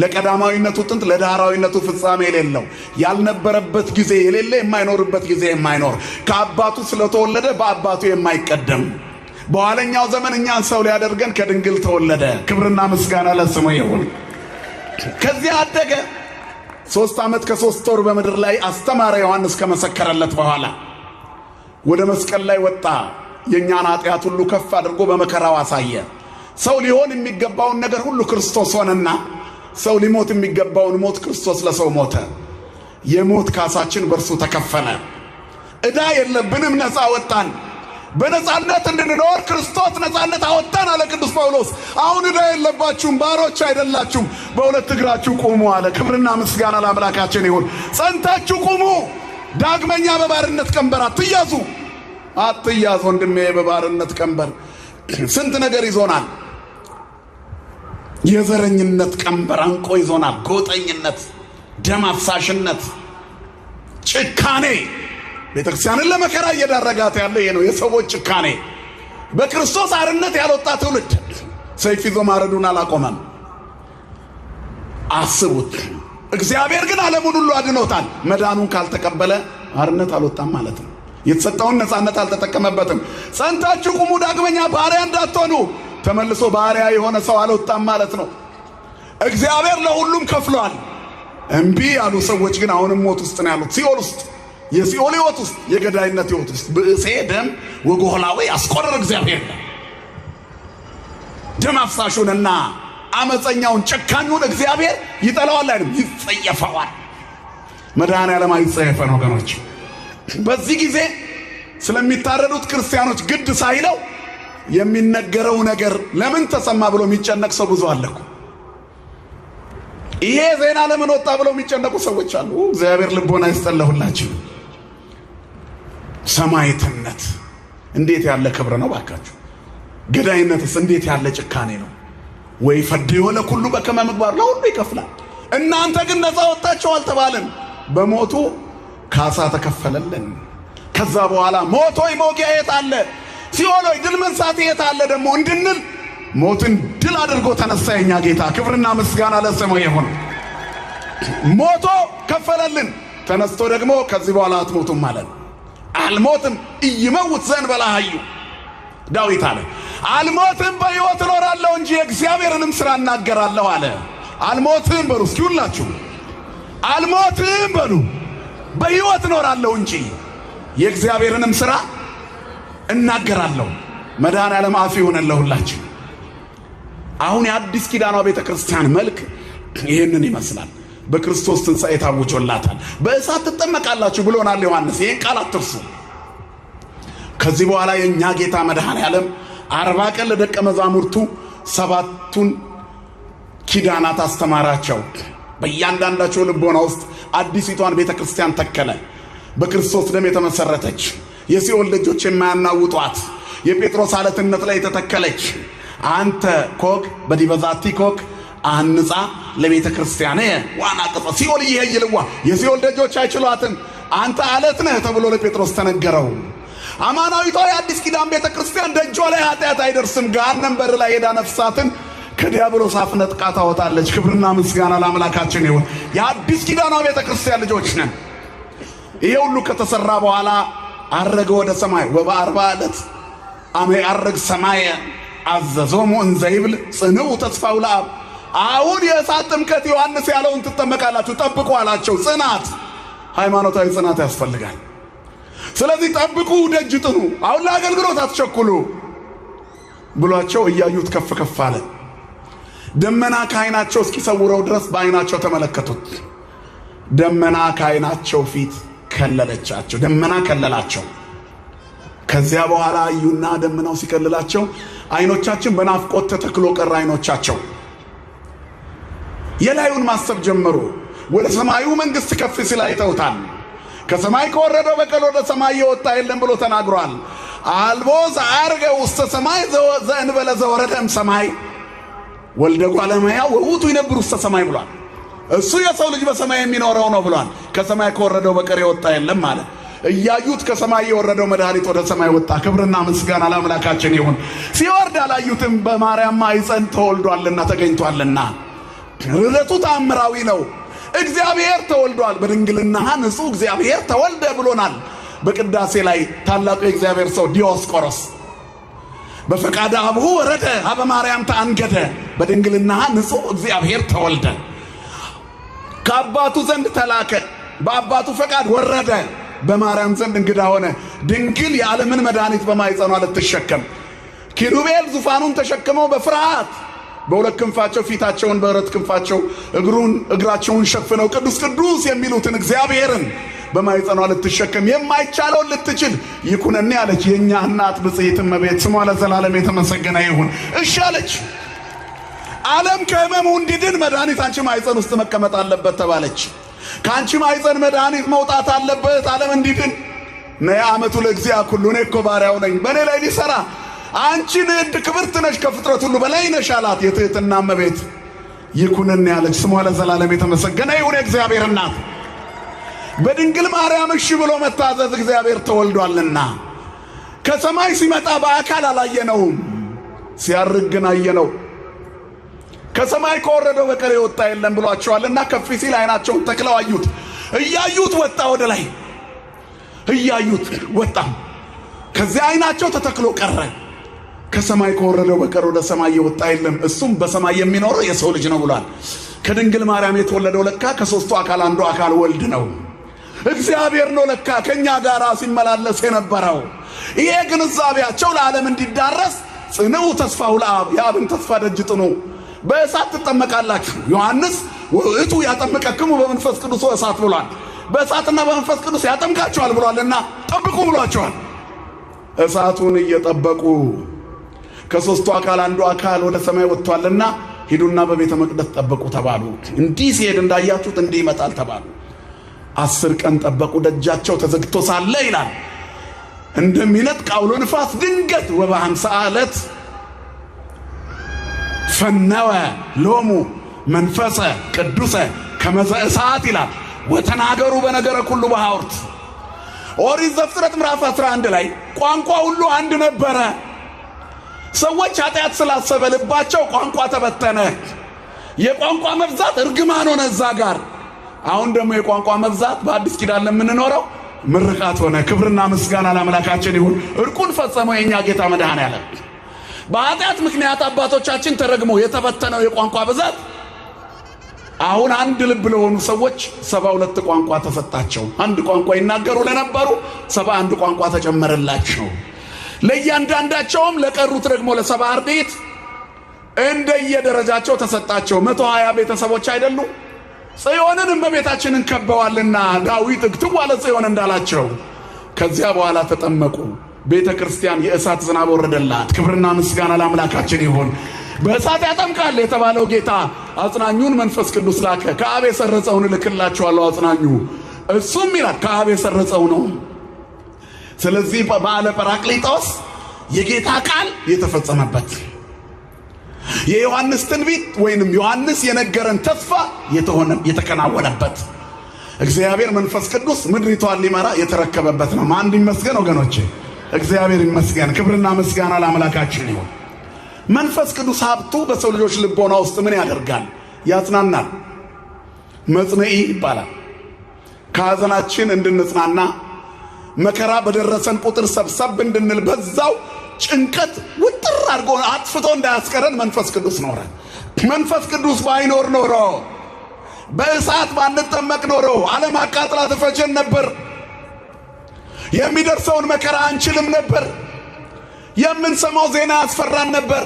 ለቀዳማዊነቱ ጥንት ለዳህራዊነቱ ፍጻሜ የሌለው ያልነበረበት ጊዜ የሌለ የማይኖርበት ጊዜ የማይኖር ከአባቱ ስለተወለደ በአባቱ የማይቀደም በኋለኛው ዘመን እኛን ሰው ሊያደርገን ከድንግል ተወለደ። ክብርና ምስጋና ለስሙ ይሁን። ከዚያ አደገ። 3 ዓመት ከ3 ወር በምድር ላይ አስተማረ ዮሐንስ ከመሰከረለት በኋላ ወደ መስቀል ላይ ወጣ። የኛን ኃጢአት ሁሉ ከፍ አድርጎ በመከራው አሳየ። ሰው ሊሆን የሚገባውን ነገር ሁሉ ክርስቶስ ሆነና ሰው ሊሞት የሚገባውን ሞት ክርስቶስ ለሰው ሞተ። የሞት ካሳችን በእርሱ ተከፈለ። ዕዳ የለብንም፣ ነፃ ወጣን። በነፃነት እንድንኖር ክርስቶስ ነፃነት አወጣን አለ ቅዱስ ጳውሎስ። አሁን ዕዳ የለባችሁም፣ ባሮች አይደላችሁም፣ በሁለት እግራችሁ ቁሙ አለ። ክብርና ምስጋና ለአምላካችን ይሁን። ጸንታችሁ ቁሙ። ዳግመኛ በባርነት ቀንበር አትያዙ። አትያዝ ወንድሜ፣ በባርነት ቀንበር ስንት ነገር ይዞናል። የዘረኝነት ቀንበር አንቆ ይዞናል። ጎጠኝነት፣ ደም አፍሳሽነት፣ ጭካኔ ቤተክርስቲያንን ለመከራ እየዳረጋት ያለ ይሄ ነው። የሰዎች ጭካኔ። በክርስቶስ አርነት ያልወጣ ትውልድ ሰይፍ ይዞ ማረዱን አላቆመም። አስቡት። እግዚአብሔር ግን ዓለሙን ሁሉ አድኖታል። መዳኑን ካልተቀበለ አርነት አልወጣም ማለት ነው። የተሰጠውን ነፃነት አልተጠቀመበትም። ጸንታችሁ ቁሙ፣ ዳግመኛ ባሪያ እንዳትሆኑ። ተመልሶ ባሪያ የሆነ ሰው አልወጣም ማለት ነው። እግዚአብሔር ለሁሉም ከፍሏል። እምቢ ያሉ ሰዎች ግን አሁንም ሞት ውስጥ ነው ያሉት፣ ሲኦል ውስጥ፣ የሲኦል ሕይወት ውስጥ፣ የገዳይነት ሕይወት ውስጥ። ብእሴ ደም ወጎህላዊ አስቆረር እግዚአብሔር ደም አፍሳሹንና አመፀኛውን ጨካኙን እግዚአብሔር ይጠላዋል አይደል? ይጸየፈዋል። መድኃኔዓለም አይጸየፈን ወገኖች። በዚህ ጊዜ ስለሚታረዱት ክርስቲያኖች ግድ ሳይለው የሚነገረው ነገር ለምን ተሰማ ብሎ የሚጨነቅ ሰው ብዙ አለ እኮ። ይሄ ዜና ለምን ወጣ ብለው የሚጨነቁ ሰዎች አሉ። እግዚአብሔር ልቦና ይስጠለሁላችሁ። ሰማዕትነት እንዴት ያለ ክብር ነው ባካችሁ! ገዳይነትስ እንዴት ያለ ጭካኔ ነው! ወይ ፈድዮ ለኩሉ በከመ ምግባር፣ ለሁሉ ይከፍላል። እናንተ ግን ነፃ ወጣችሁ አልተባልን። በሞቱ ካሳ ተከፈለልን። ከዛ በኋላ ሞት ሆይ መውጊያ የት አለ? ሲኦል ሆይ ድል መንሳት የት አለ ደግሞ እንድንል ሞትን ድል አድርጎ ተነሳ የኛ ጌታ። ክብርና ምስጋና ለስሙ ይሁን። ሞቶ ከፈለልን። ተነስቶ ደግሞ ከዚህ በኋላ አትሞቱም ማለት አልሞትም ኢይመውት ዘእንበለ ኃዩ። ዳዊት አለ አልሞትም በሕይወት እኖራለሁ እንጂ የእግዚአብሔርንም ሥራ እናገራለሁ አለ። አልሞትም በሉ እስኪ ሁላችሁ አልሞትም በሉ። በሕይወት እኖራለሁ እንጂ የእግዚአብሔርንም ሥራ እናገራለሁ። መድኃኔዓለም አፍ ይሁንልን ለሁላችን። አሁን የአዲስ ኪዳኗ ቤተ ክርስቲያን መልክ ይህንን ይመስላል። በክርስቶስ ትንሣኤ ታውጆላታል። በእሳት ትጠመቃላችሁ ብሎናል ዮሐንስ። ይህን ቃል አትርሱ። ከዚህ በኋላ የእኛ ጌታ መድኃኔዓለም 40 ቀን ለደቀ መዛሙርቱ 7ቱን ኪዳናት አስተማራቸው። በእያንዳንዳቸው ልቦና ውስጥ አዲሲቷን ቤተ ክርስቲያን ተከለ። በክርስቶስ ደም የተመሰረተች፣ የሲኦል ደጆች የማያናውጧት፣ የጴጥሮስ አለትነት ላይ የተተከለች አንተ ኮክ በዲበ ዛቲ ኮክ አንጻ ለቤተ ክርስቲያን ዋና ቅጽ ሲኦል ይሄይልዋ፣ የሲኦል ደጆች አይችሏትም፣ አንተ አለት ነህ ተብሎ ለጴጥሮስ ተነገረው። አማናዊቷ የአዲስ ኪዳን ቤተ ክርስቲያን ደጇ ላይ ኃጢአት አይደርስም። ገሃነም በር ላይ ሄዳ ነፍሳትን ከዲያብሎስ አፍ ነጥቃ ታወጣለች። ክብርና ምስጋና ለአምላካችን ይሁን። የአዲስ ኪዳኗ ቤተ ክርስቲያን ልጆች ነን። ይሄ ሁሉ ከተሰራ በኋላ አረገ ወደ ሰማይ። ወበ40 ዕለት አመ ያርግ ሰማየ አዘዞሙ እንዘ ይብል ጽንዑ ተስፋው ለአብ። አሁን የእሳት ጥምቀት ዮሐንስ ያለውን ትጠመቃላችሁ፣ ጠብቁ አላቸው። ጽናት፣ ሃይማኖታዊ ጽናት ያስፈልጋል። ስለዚህ ጠብቁ፣ ደጅ ጥኑ፣ አሁን ለአገልግሎት አትቸኩሉ ብሏቸው እያዩት ከፍ ከፍ አለ። ደመና ከዓይናቸው እስኪሰውረው ድረስ በዓይናቸው ተመለከቱት። ደመና ከዓይናቸው ፊት ከለለቻቸው። ደመና ከለላቸው። ከዚያ በኋላ አዩና ደመናው ሲከልላቸው ዓይኖቻችን በናፍቆት ተተክሎ ቀረ። ዓይኖቻቸው የላዩን ማሰብ ጀመሩ። ወደ ሰማዩ መንግሥት ከፍ ሲል አይተውታል። ከሰማይ ከወረደው በቀር ወደ ሰማይ የወጣ የለም ብሎ ተናግሯል። አልቦ ዘዐርገ ውስተ ሰማይ ዘእንበለ ዘወረደ እምሰማይ ወልደ እጓለ እመሕያው ወውእቱ ይነብር ውስተ ሰማይ ብሏል። እሱ የሰው ልጅ በሰማይ የሚኖረው ነው ብሏል። ከሰማይ ከወረደው በቀር የወጣ የለም ማለት። እያዩት ከሰማይ የወረደው መድኃኒት ወደ ሰማይ ወጣ። ክብርና ምስጋና ለአምላካችን ይሁን። ሲወርድ አላዩትም፣ በማርያም ማኅፀን ተወልዷልና ተገኝቷልና። ርደቱ ተአምራዊ ነው። እግዚአብሔር ተወልዷል። በድንግልና ንጹሕ እግዚአብሔር ተወልደ ብሎናል በቅዳሴ ላይ ታላቁ የእግዚአብሔር ሰው ዲዮስቆሮስ። በፈቃደ አብሁ ወረደ ሀበ ማርያም ተአንገደ፣ በድንግልና ንጹሕ እግዚአብሔር ተወልደ። ከአባቱ ዘንድ ተላከ፣ በአባቱ ፈቃድ ወረደ፣ በማርያም ዘንድ እንግዳ ሆነ። ድንግል የዓለምን መድኃኒት በማኅፀኗ ልትሸከም ኪሩቤል ዙፋኑን ተሸክመው በፍርሃት በሁለት ክንፋቸው ፊታቸውን በሁለት ክንፋቸው እግራቸውን ሸፍነው ቅዱስ ቅዱስ የሚሉትን እግዚአብሔርን በማኅፀኗ ልትሸከም የማይቻለውን ልትችል ይኩነኒ አለች። የእኛ እናት ብጽዕት እመቤት ስሟ ለዘላለም የተመሰገነ ይሁን። እሺ አለች። ዓለም ከሕመሙ እንዲድን መድኃኒት አንቺ ማኅፀን ውስጥ መቀመጥ አለበት ተባለች። ከአንቺ ማኅፀን መድኃኒት መውጣት አለበት ዓለም እንዲድን። ነይ አመቱ ለእግዚአ ኩሉ፣ እኔ እኮ ባሪያው ነኝ በእኔ ላይ ሊሠራ አንቺ ንዕድ ክብርት ነሽ ከፍጥረት ሁሉ በላይ ነሽ አላት። የትሕትና እመቤት ይኩነኒ አለች። ስሟ ለዘላለም የተመሰገነ ይሁን። እግዚአብሔር እናት በድንግል ማርያም እሺ ብሎ መታዘዝ እግዚአብሔር ተወልዷልና ከሰማይ ሲመጣ በአካል አላየነውም፣ ሲያርግ ግን አየነው። ከሰማይ ከወረደው በቀር የወጣ የለም ብሏቸዋልና ከፍ ሲል ዓይናቸውን ተክለው አዩት። እያዩት ወጣ፣ ወደ ላይ እያዩት ወጣ። ከዚያ ዓይናቸው ተተክሎ ቀረ። ከሰማይ ከወረደው በቀር ወደ ሰማይ የወጣ የለም፣ እሱም በሰማይ የሚኖረው የሰው ልጅ ነው ብሏል። ከድንግል ማርያም የተወለደው ለካ ከሦስቱ አካል አንዱ አካል ወልድ ነው፣ እግዚአብሔር ነው ለካ ከኛ ጋር ሲመላለስ የነበረው። ይሄ ግንዛቤያቸው ለዓለም እንዲዳረስ ጽንዑ ተስፋሁ ለአብ፣ የአብን ተስፋ ደጅ ጥኑ፣ በእሳት ትጠመቃላችሁ። ዮሐንስ ውእቱ ያጠምቀክሙ በመንፈስ ቅዱስ ወእሳት ብሏል። በእሳትና በመንፈስ ቅዱስ ያጠምቃቸዋል ብሏልና ጠብቁ ብሏቸዋል። እሳቱን እየጠበቁ ከሦስቱ አካል አንዱ አካል ወደ ሰማይ ወጥቷልና ሂዱና በቤተ መቅደስ ጠብቁ ተባሉ። እንዲህ ሲሄድ እንዳያችሁት እንዲህ ይመጣል ተባሉ። 10 ቀን ጠበቁ። ደጃቸው ተዘግቶ ሳለ ይላል እንደሚነጥቅ አውሎ ንፋስ ድንገት ወበሃምሳ ዕለት ፈነወ ሎሙ መንፈሰ ቅዱሰ ከመዘ እሳት ይላል ወተናገሩ በነገረ ኩሉ በሐውርት። ኦሪት ዘፍጥረት ምዕራፍ 11 ላይ ቋንቋ ሁሉ አንድ ነበረ። ሰዎች ኃጢአት ስላሰበ ልባቸው ቋንቋ ተበተነ። የቋንቋ መብዛት እርግማን ሆነ እዛ ጋር። አሁን ደግሞ የቋንቋ መብዛት በአዲስ ኪዳን ለምንኖረው ምርቃት ሆነ። ክብርና ምስጋና ለአምላካችን ይሁን። እርቁን ፈጸመው የኛ ጌታ መድኃኔዓለም። በኃጢአት ምክንያት አባቶቻችን ተረግመው የተበተነው የቋንቋ ብዛት አሁን አንድ ልብ ለሆኑ ሰዎች 72 ቋንቋ ተሰጣቸው። አንድ ቋንቋ ይናገሩ ለነበሩ 71 ቋንቋ ተጨመረላቸው። ለእያንዳንዳቸውም ለቀሩት ደግሞ ለሰባ አርድእት እንደየደረጃቸው ተሰጣቸው። 120 ቤተሰቦች አይደሉ? ጽዮንን እመቤታችንን ከበዋልና ዳዊት እግትዋ ለጽዮን እንዳላቸው ከዚያ በኋላ ተጠመቁ። ቤተ ክርስቲያን የእሳት ዝናብ ወረደላት። ክብርና ምስጋና ለአምላካችን ይሁን። በእሳት ያጠምቃል የተባለው ጌታ አጽናኙን መንፈስ ቅዱስ ላከ። ከአብ የሰረጸውን እልክላችኋለሁ አጽናኙ፣ እሱም ይላል ከአብ የሰረጸው ነው። ስለዚህ በዓለ ጰራቅሊጦስ የጌታ ቃል የተፈጸመበት የዮሐንስ ትንቢት ወይንም ዮሐንስ የነገረን ተስፋ የተከናወነበት እግዚአብሔር መንፈስ ቅዱስ ምድሪቷን ሊመራ የተረከበበት ነው። ማን ይመስገን ወገኖቼ? እግዚአብሔር ይመስገን። ክብርና ምስጋና ለአምላካችን ይሁን። መንፈስ ቅዱስ ሀብቱ በሰው ልጆች ልቦና ውስጥ ምን ያደርጋል? ያጽናናል። መጽንዒ ይባላል። ከሐዘናችን እንድንጽናና መከራ በደረሰን ቁጥር ሰብሰብ እንድንል በዛው ጭንቀት ውጥር አድርጎ አጥፍቶ እንዳያስቀረን መንፈስ ቅዱስ ኖረ። መንፈስ ቅዱስ ባይኖር ኖሮ በእሳት ባንጠመቅ ኖሮ ዓለም አቃጥላ ትፈጀን ነበር። የሚደርሰውን መከራ አንችልም ነበር። የምንሰማው ዜና ያስፈራን ነበር።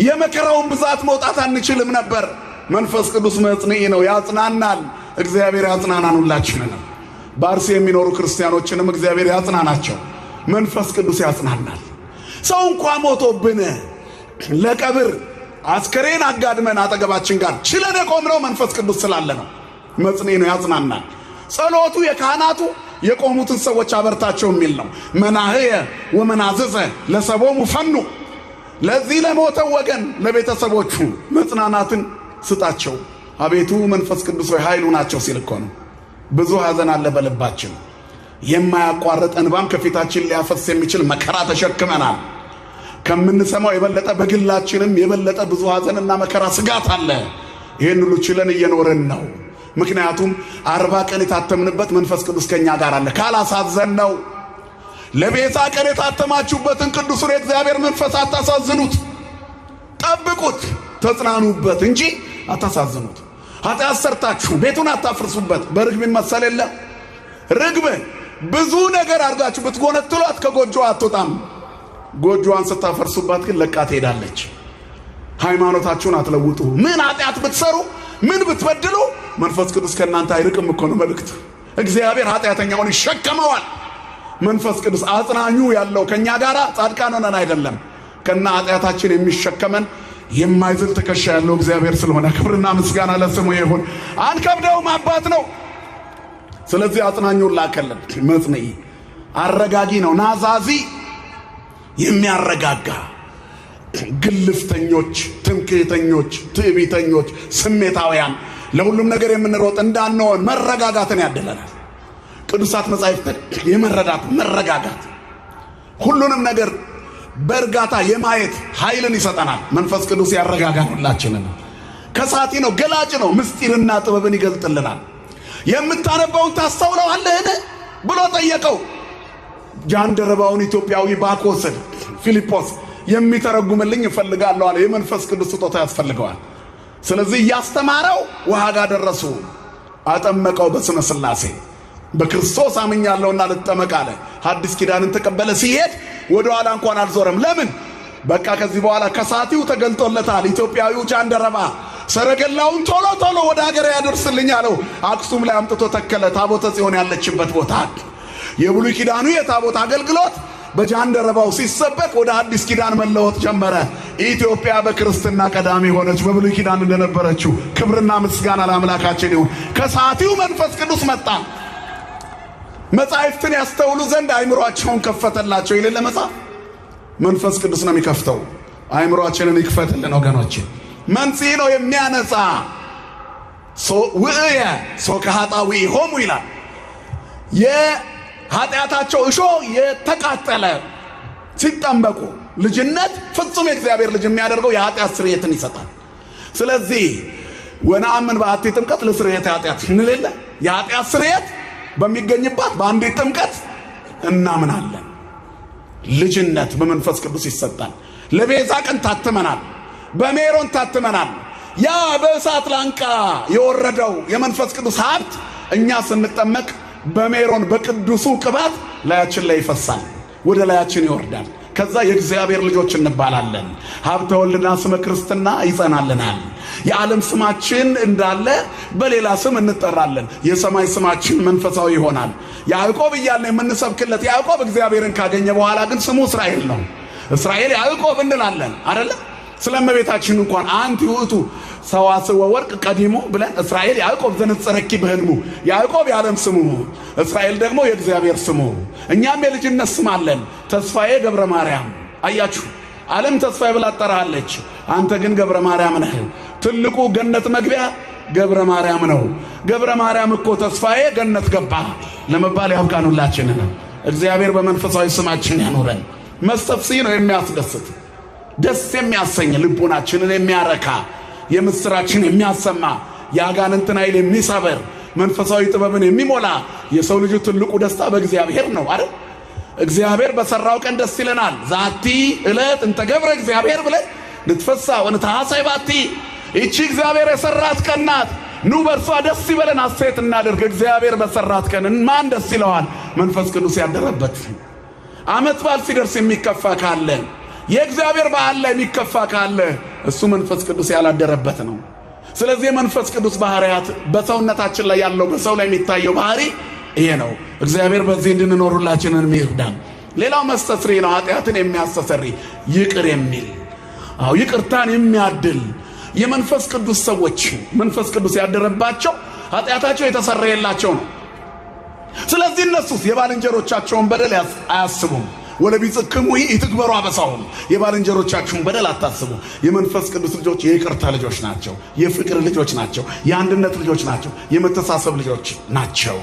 የመከራውን ብዛት መውጣት አንችልም ነበር። መንፈስ ቅዱስ መጽንዒ ነው፣ ያጽናናል። እግዚአብሔር ያጽናናን ሁላችንንም። በአርሲ የሚኖሩ ክርስቲያኖችንም እግዚአብሔር ያጽናናቸው። መንፈስ ቅዱስ ያጽናናል። ሰው እንኳ ሞቶብን ለቀብር አስከሬን አጋድመን አጠገባችን ጋር ችለን የቆምነው መንፈስ ቅዱስ ስላለ ነው። መጽንዒ ነው፣ ያጽናናል። ጸሎቱ የካህናቱ የቆሙትን ሰዎች አበርታቸው የሚል ነው። መናህየ ወመናዝዘ ለሰቦሙ ፈኑ፣ ለዚህ ለሞተው ወገን ለቤተሰቦቹ መጽናናትን ስጣቸው። አቤቱ መንፈስ ቅዱስ ሆይ ኃይሉ ናቸው ሲል እኮ ነው። ብዙ ሐዘን አለ በልባችን፣ የማያቋርጥ እንባም ከፊታችን ሊያፈስ የሚችል መከራ ተሸክመናል። ከምንሰማው የበለጠ በግላችንም የበለጠ ብዙ ሐዘንና መከራ ስጋት አለ። ይህን ሁሉ ችለን እየኖርን ነው። ምክንያቱም 40 ቀን የታተምንበት መንፈስ ቅዱስ ከኛ ጋር አለ። ካላሳዘን ነው። ለቤዛ ቀን የታተማችሁበትን ቅዱሱን የእግዚአብሔር መንፈስ አታሳዝኑት። ጠብቁት፣ ተጽናኑበት እንጂ አታሳዝኑት። ኃጢአት ሰርታችሁ ቤቱን አታፍርሱበት። በርግብ ይመሰል የለ ርግብ ብዙ ነገር አድርጋችሁ ብትጎነትሏት ከጎጆዋ አትወጣም። ጎጆዋን ስታፈርሱባት ግን ለቃ ትሄዳለች። ሃይማኖታችሁን አትለውጡ። ምን ኃጢአት ብትሰሩ ምን ብትበድሉ መንፈስ ቅዱስ ከእናንተ አይርቅም እኮ ነው መልእክቱ። እግዚአብሔር ኃጢአተኛውን ይሸከመዋል። መንፈስ ቅዱስ አጽናኙ ያለው ከኛ ጋር ጻድቃን ሆነን አይደለም፣ ከና ኃጢአታችን የሚሸከመን የማይዝል ትከሻ ያለው እግዚአብሔር ስለሆነ ክብርና ምስጋና ለስሙ ይሁን። አንከብደውም፣ አባት ነው። ስለዚህ አጽናኙን ላከልን። መጽነዒ አረጋጊ ነው። ናዛዚ የሚያረጋጋ ግልፍተኞች፣ ትምክህተኞች፣ ትዕቢተኞች፣ ስሜታውያን ለሁሉም ነገር የምንሮጥ እንዳንሆን መረጋጋትን ያደለናል። ቅዱሳት መጻሕፍት የመረዳት መረጋጋት ሁሉንም ነገር በእርጋታ የማየት ኃይልን ይሰጠናል። መንፈስ ቅዱስ ያረጋጋን ሁላችንን። ከሳቲ ነው፣ ገላጭ ነው፣ ምስጢርና ጥበብን ይገልጥልናል። የምታነበውን ታስተውለዋለህን ብሎ ጠየቀው። ጃንደረባውን ኢትዮጵያዊ ባኮስን ፊልጶስ የሚተረጉምልኝ እፈልጋለሁ አለ። የመንፈስ ቅዱስ ስጦታ ያስፈልገዋል። ስለዚህ እያስተማረው ውሃ ጋር ደረሱ። አጠመቀው በስመ ሥላሴ። በክርስቶስ አምኛለሁና ልጠመቅ አለ። ሐዲስ ኪዳንን ተቀበለ። ሲሄድ ወደ ኋላ እንኳን አልዞረም። ለምን? በቃ ከዚህ በኋላ ከሳቲው ተገልጦለታል። ኢትዮጵያዊው ጃንደረባ ሰረገላውን ቶሎ ቶሎ ወደ ሀገር ያደርስልኝ አለው። አክሱም ላይ አምጥቶ ተከለ። ታቦተ ጽዮን ያለችበት ቦታ። የብሉይ ኪዳኑ የታቦት አገልግሎት በጃንደረባው ሲሰበክ ወደ አዲስ ኪዳን መለወጥ ጀመረ። ኢትዮጵያ በክርስትና ቀዳሚ ሆነች፣ በብሉይ ኪዳን እንደነበረችው። ክብርና ምስጋና ለአምላካችን ይሁን። ከሳቲው መንፈስ ቅዱስ መጣ። መጻሕፍትን ያስተውሉ ዘንድ አእምሮአቸውን ከፈተላቸው ይላል መጽሐፍ። መንፈስ ቅዱስ ነው የሚከፍተው። አእምሮአችንን ይክፈትልን ወገኖች። መንጽሔ ነው የሚያነጻ። ውእየ ሶከኃጣውኢሆሙ ይላል። የኃጢአታቸው እሾ የተቃጠለ ሲጠመቁ ልጅነት ፍጹም የእግዚአብሔር ልጅ የሚያደርገው የኃጢአት ስርየትን ይሰጣል። ስለዚህ ወነአምን በአሐቲ ጥምቀት ለስርየተ ኃጢአት እንለለ የኃጢአት ስርየት በሚገኝባት በአንዲት ጥምቀት እናምናለን። ልጅነት በመንፈስ ቅዱስ ይሰጣል። ለቤዛ ቀን ታትመናል፣ በሜሮን ታትመናል። ያ በእሳት ላንቃ የወረደው የመንፈስ ቅዱስ ሀብት እኛ ስንጠመቅ በሜሮን በቅዱሱ ቅባት ላያችን ላይ ይፈሳል፣ ወደ ላያችን ይወርዳል። ከዛ የእግዚአብሔር ልጆች እንባላለን። ሀብተ ወልድና ስመ ክርስትና ይጸናልናል። የዓለም ስማችን እንዳለ በሌላ ስም እንጠራለን። የሰማይ ስማችን መንፈሳዊ ይሆናል። ያዕቆብ እያልን የምንሰብክለት ያዕቆብ እግዚአብሔርን ካገኘ በኋላ ግን ስሙ እስራኤል ነው። እስራኤል ያዕቆብ እንላለን አይደለም? ስለመቤታችን እንኳን አንቲ ውእቱ ሰዋስወ ወርቅ ቀዲሞ ብለን እስራኤል ያዕቆብ ዘንጸረኪ በህልሙ ያዕቆብ የዓለም ስሙ፣ እስራኤል ደግሞ የእግዚአብሔር ስሙ። እኛም የልጅነት ስም አለን። ተስፋዬ ገብረ ማርያም። አያችሁ፣ ዓለም ተስፋዬ ብላ ጠራለች፣ አንተ ግን ገብረ ማርያም ነህ። ትልቁ ገነት መግቢያ ገብረ ማርያም ነው። ገብረ ማርያም እኮ ተስፋዬ ገነት ገባ ለመባል ያብቃን ሁላችንን። እግዚአብሔር በመንፈሳዊ ስማችን ያኖረን። መስተፍስሒ ነው የሚያስደስት፣ ደስ የሚያሰኝ፣ ልቦናችንን የሚያረካ፣ የምስራችን የሚያሰማ፣ የአጋንንትን ኃይል የሚሰበር፣ መንፈሳዊ ጥበብን የሚሞላ የሰው ልጅ ትልቁ ደስታ በእግዚአብሔር ነው አይደል? እግዚአብሔር በሰራው ቀን ደስ ይለናል። ዛቲ ዕለት እንተ ገብረ እግዚአብሔር ብለን ንትፈሳ ወንታሐሳይ ባቲ። ይቺ እግዚአብሔር የሰራት ቀን ናት። ኑ በእርሷ ደስ ይበለን፣ ሐሴት እናድርግ። እግዚአብሔር በሰራት ቀን ማን ደስ ይለዋል? መንፈስ ቅዱስ ያደረበት። ዓመት በዓል ሲደርስ የሚከፋ ካለ፣ የእግዚአብሔር በዓል ላይ የሚከፋ ካለ እሱ መንፈስ ቅዱስ ያላደረበት ነው። ስለዚህ የመንፈስ ቅዱስ ባህሪያት በሰውነታችን ላይ ያለው በሰው ላይ የሚታየው ባህሪ ይሄ ነው። እግዚአብሔር በዚህ እንድንኖር ሁላችንን ይርዳን። ሌላው መስተስሪ ነው፣ ኃጢአትን የሚያስተሰሪ ይቅር የሚል ይቅርታን የሚያድል የመንፈስ ቅዱስ ሰዎች መንፈስ ቅዱስ ያደረባቸው ኃጢአታቸው የተሰረየላቸው ነው። ስለዚህ እነሱስ የባልንጀሮቻቸውን በደል አያስቡም። ወለቢጽክሙ ይትግበሩ አበሳሁም። የባልንጀሮቻችሁን በደል አታስቡ። የመንፈስ ቅዱስ ልጆች የይቅርታ ልጆች ናቸው፣ የፍቅር ልጆች ናቸው፣ የአንድነት ልጆች ናቸው፣ የመተሳሰብ ልጆች ናቸው።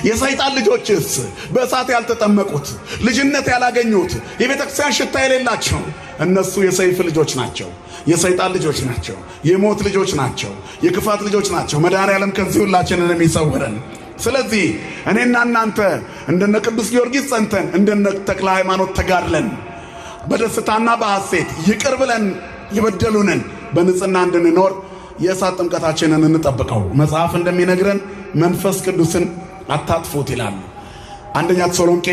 የሰይጣን ልጆችስ በእሳት ያልተጠመቁት ልጅነት ያላገኙት የቤተክርስቲያን ሽታ የሌላቸው እነሱ የሰይፍ ልጆች ናቸው፣ የሰይጣን ልጆች ናቸው፣ የሞት ልጆች ናቸው፣ የክፋት ልጆች ናቸው። መድኃኔዓለም ከዚህ ሁላችንን የሚሰውረን። ስለዚህ እኔና እናንተ እንደነ ቅዱስ ጊዮርጊስ ጸንተን እንደነ ተክለ ሃይማኖት ተጋድለን በደስታና በሐሴት ይቅር ብለን የበደሉንን በንጽህና እንድንኖር የእሳት ጥምቀታችንን እንጠብቀው። መጽሐፍ እንደሚነግረን መንፈስ ቅዱስን አታጥፉት ይላል። አንደኛ ተሰሎንቄ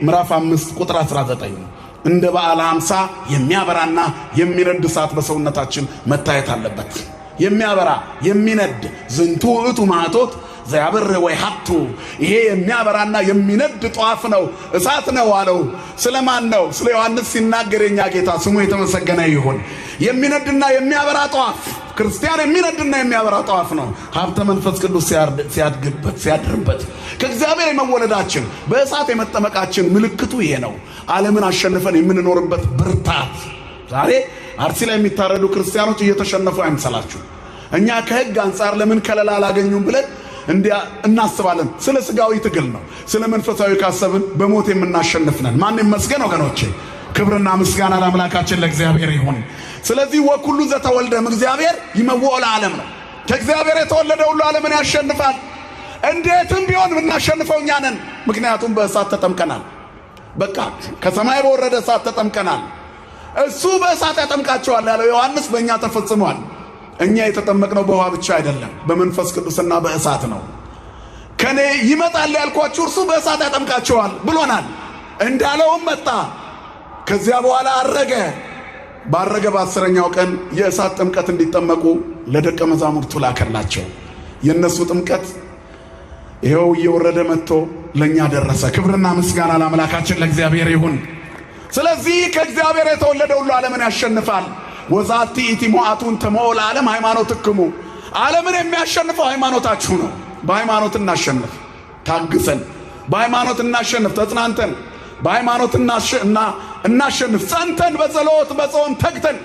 ምዕራፍ 5 ቁጥር 19 እንደ በዓለ ሃምሳ የሚያበራና የሚነድ እሳት በሰውነታችን መታየት አለበት። የሚያበራ የሚነድ ዝንቱ ውእቱ ማኅቶት ዘያብር ወይሃቱ፣ ይሄ የሚያበራና የሚነድ ጧፍ ነው፣ እሳት ነው አለው። ስለማን ነው? ስለ ዮሐንስ ሲናገር የኛ ጌታ ስሙ የተመሰገነ ይሁን። የሚነድና የሚያበራ ጧፍ፣ ክርስቲያን የሚነድና የሚያበራ ጧፍ ነው። ሀብተ መንፈስ ቅዱስ ሲያድርበት ከእግዚአብሔር የመወለዳችን በእሳት የመጠመቃችን ምልክቱ ይሄ ነው። ዓለምን አሸንፈን የምንኖርበት ብርታት። ዛሬ አርሲ ላይ የሚታረዱ ክርስቲያኖች እየተሸነፉ አይምሰላችሁ። እኛ ከሕግ አንጻር ለምን ከለላ አላገኙም ብለን እንዲያ እናስባለን። ስለ ስጋዊ ትግል ነው። ስለ መንፈሳዊ ካሰብን በሞት የምናሸንፍነን። ማን ይመስገን ወገኖቼ? ክብርና ምስጋና ለአምላካችን ለእግዚአብሔር ይሁን። ስለዚህ ወኩሉ ዘተወልደም እግዚአብሔር ይመውኦ ለዓለም ነው። ከእግዚአብሔር የተወለደ ሁሉ ዓለምን ያሸንፋል። እንዴትም ቢሆን የምናሸንፈው እኛ ነን። ምክንያቱም በእሳት ተጠምቀናል። በቃ ከሰማይ በወረደ እሳት ተጠምቀናል። እሱ በእሳት ያጠምቃቸዋል ያለው ዮሐንስ በእኛ ተፈጽሟል። እኛ የተጠመቅነው በውሃ ብቻ አይደለም፣ በመንፈስ ቅዱስና በእሳት ነው። ከኔ ይመጣል ያልኳችሁ እርሱ በእሳት ያጠምቃቸዋል ብሎናል። እንዳለውም መጣ። ከዚያ በኋላ አረገ። ባረገ በ10ኛው ቀን የእሳት ጥምቀት እንዲጠመቁ ለደቀ መዛሙርቱ ላከላቸው። የእነሱ ጥምቀት ይኸው እየወረደ መጥቶ ለእኛ ደረሰ። ክብርና ምስጋና ለአምላካችን ለእግዚአብሔር ይሁን። ስለዚህ ከእግዚአብሔር የተወለደ ሁሉ ዓለምን ያሸንፋል። ወዛቲ ኢቲ ሞዓቱን ተሞኦ ለዓለም ሃይማኖትክሙ፣ ዓለምን የሚያሸንፈው ሃይማኖታችሁ ነው። በሃይማኖት እናሸንፍ ታግሰን፣ በሃይማኖት እናሸንፍ ተጽናንተን፣ በሃይማኖት እናሸንፍ ጸንተን፣ በጸሎት በጾም ተግተን።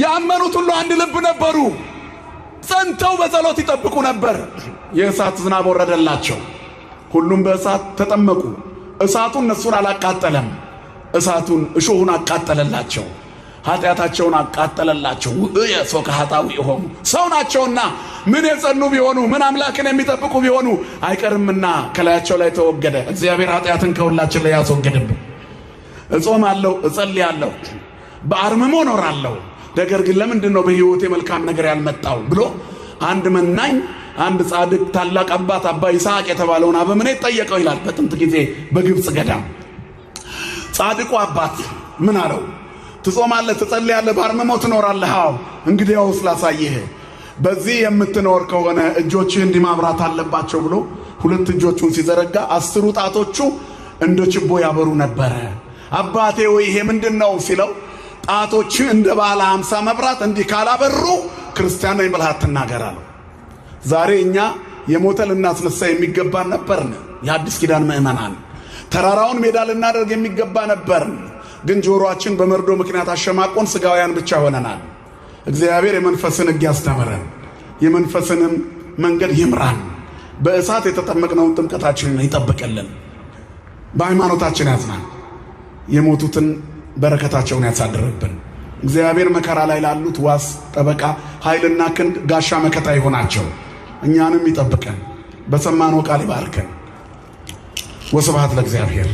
ያመኑት ሁሉ አንድ ልብ ነበሩ፣ ጸንተው በጸሎት ይጠብቁ ነበር። የእሳት ዝናብ ወረደላቸው፣ ሁሉም በእሳት ተጠመቁ። እሳቱ እነሱን አላቃጠለም፣ እሳቱን እሾሁን አቃጠለላቸው፣ ኃጢአታቸውን አቃጠለላቸው። የሶከ ኃጣዊ ሆሙ ሰው ናቸውና ምን የጸኑ ቢሆኑ ምን አምላክን የሚጠብቁ ቢሆኑ አይቀርምና ከላያቸው ላይ ተወገደ። እግዚአብሔር ኃጢአትን ከሁላችን ላይ ያስወገድብን። እጾማለሁ፣ እጸልያለሁ፣ በአርምሞ እኖራለሁ፣ ነገር ግን ለምንድን ነው በሕይወቴ መልካም ነገር ያልመጣው ብሎ አንድ መናኝ አንድ ጻድቅ ታላቅ አባት አባ ይስሐቅ የተባለውን አበምኔት ጠየቀው ይላል። በጥንት ጊዜ በግብፅ ገዳም ጻድቁ አባት ምን አለው? ትጾማለህ፣ ትጸልያለህ፣ በአርምሞ ትኖራለህ። አዎ እንግዲያውስ ላሳይህ። በዚህ የምትኖር ከሆነ እጆችህ እንዲህ ማብራት አለባቸው ብሎ ሁለት እጆቹን ሲዘረጋ 10 ጣቶቹ እንደ ችቦ ያበሩ ነበረ። አባቴ ወይ ይሄ ምንድነው ሲለው ጣቶችህ እንደ በዓለ ሃምሳ መብራት እንዲህ ካላበሩ ክርስቲያን ነኝ ብለህ አትናገር አለው። ዛሬ እኛ የሞተ ልናስነሳ የሚገባን ነበርን። የአዲስ ኪዳን ምእመናን ተራራውን ሜዳ ልናደርግ የሚገባ ነበርን። ግን ጆሮአችን በመርዶ ምክንያት አሸማቆን ስጋውያን ብቻ ሆነናል። እግዚአብሔር የመንፈስን ሕግ ያስተምረን፣ የመንፈስንም መንገድ ይምራን። በእሳት የተጠመቅነውን ጥምቀታችንን ይጠብቅልን፣ በሃይማኖታችን ያጽናን፣ የሞቱትን በረከታቸውን ያሳድርብን። እግዚአብሔር መከራ ላይ ላሉት ዋስ ጠበቃ፣ ኃይልና ክንድ፣ ጋሻ መከታ ይሆናቸው። እኛንም ይጠብቀን፣ በሰማነው ቃል ይባርከን። ወስብሐት ለእግዚአብሔር።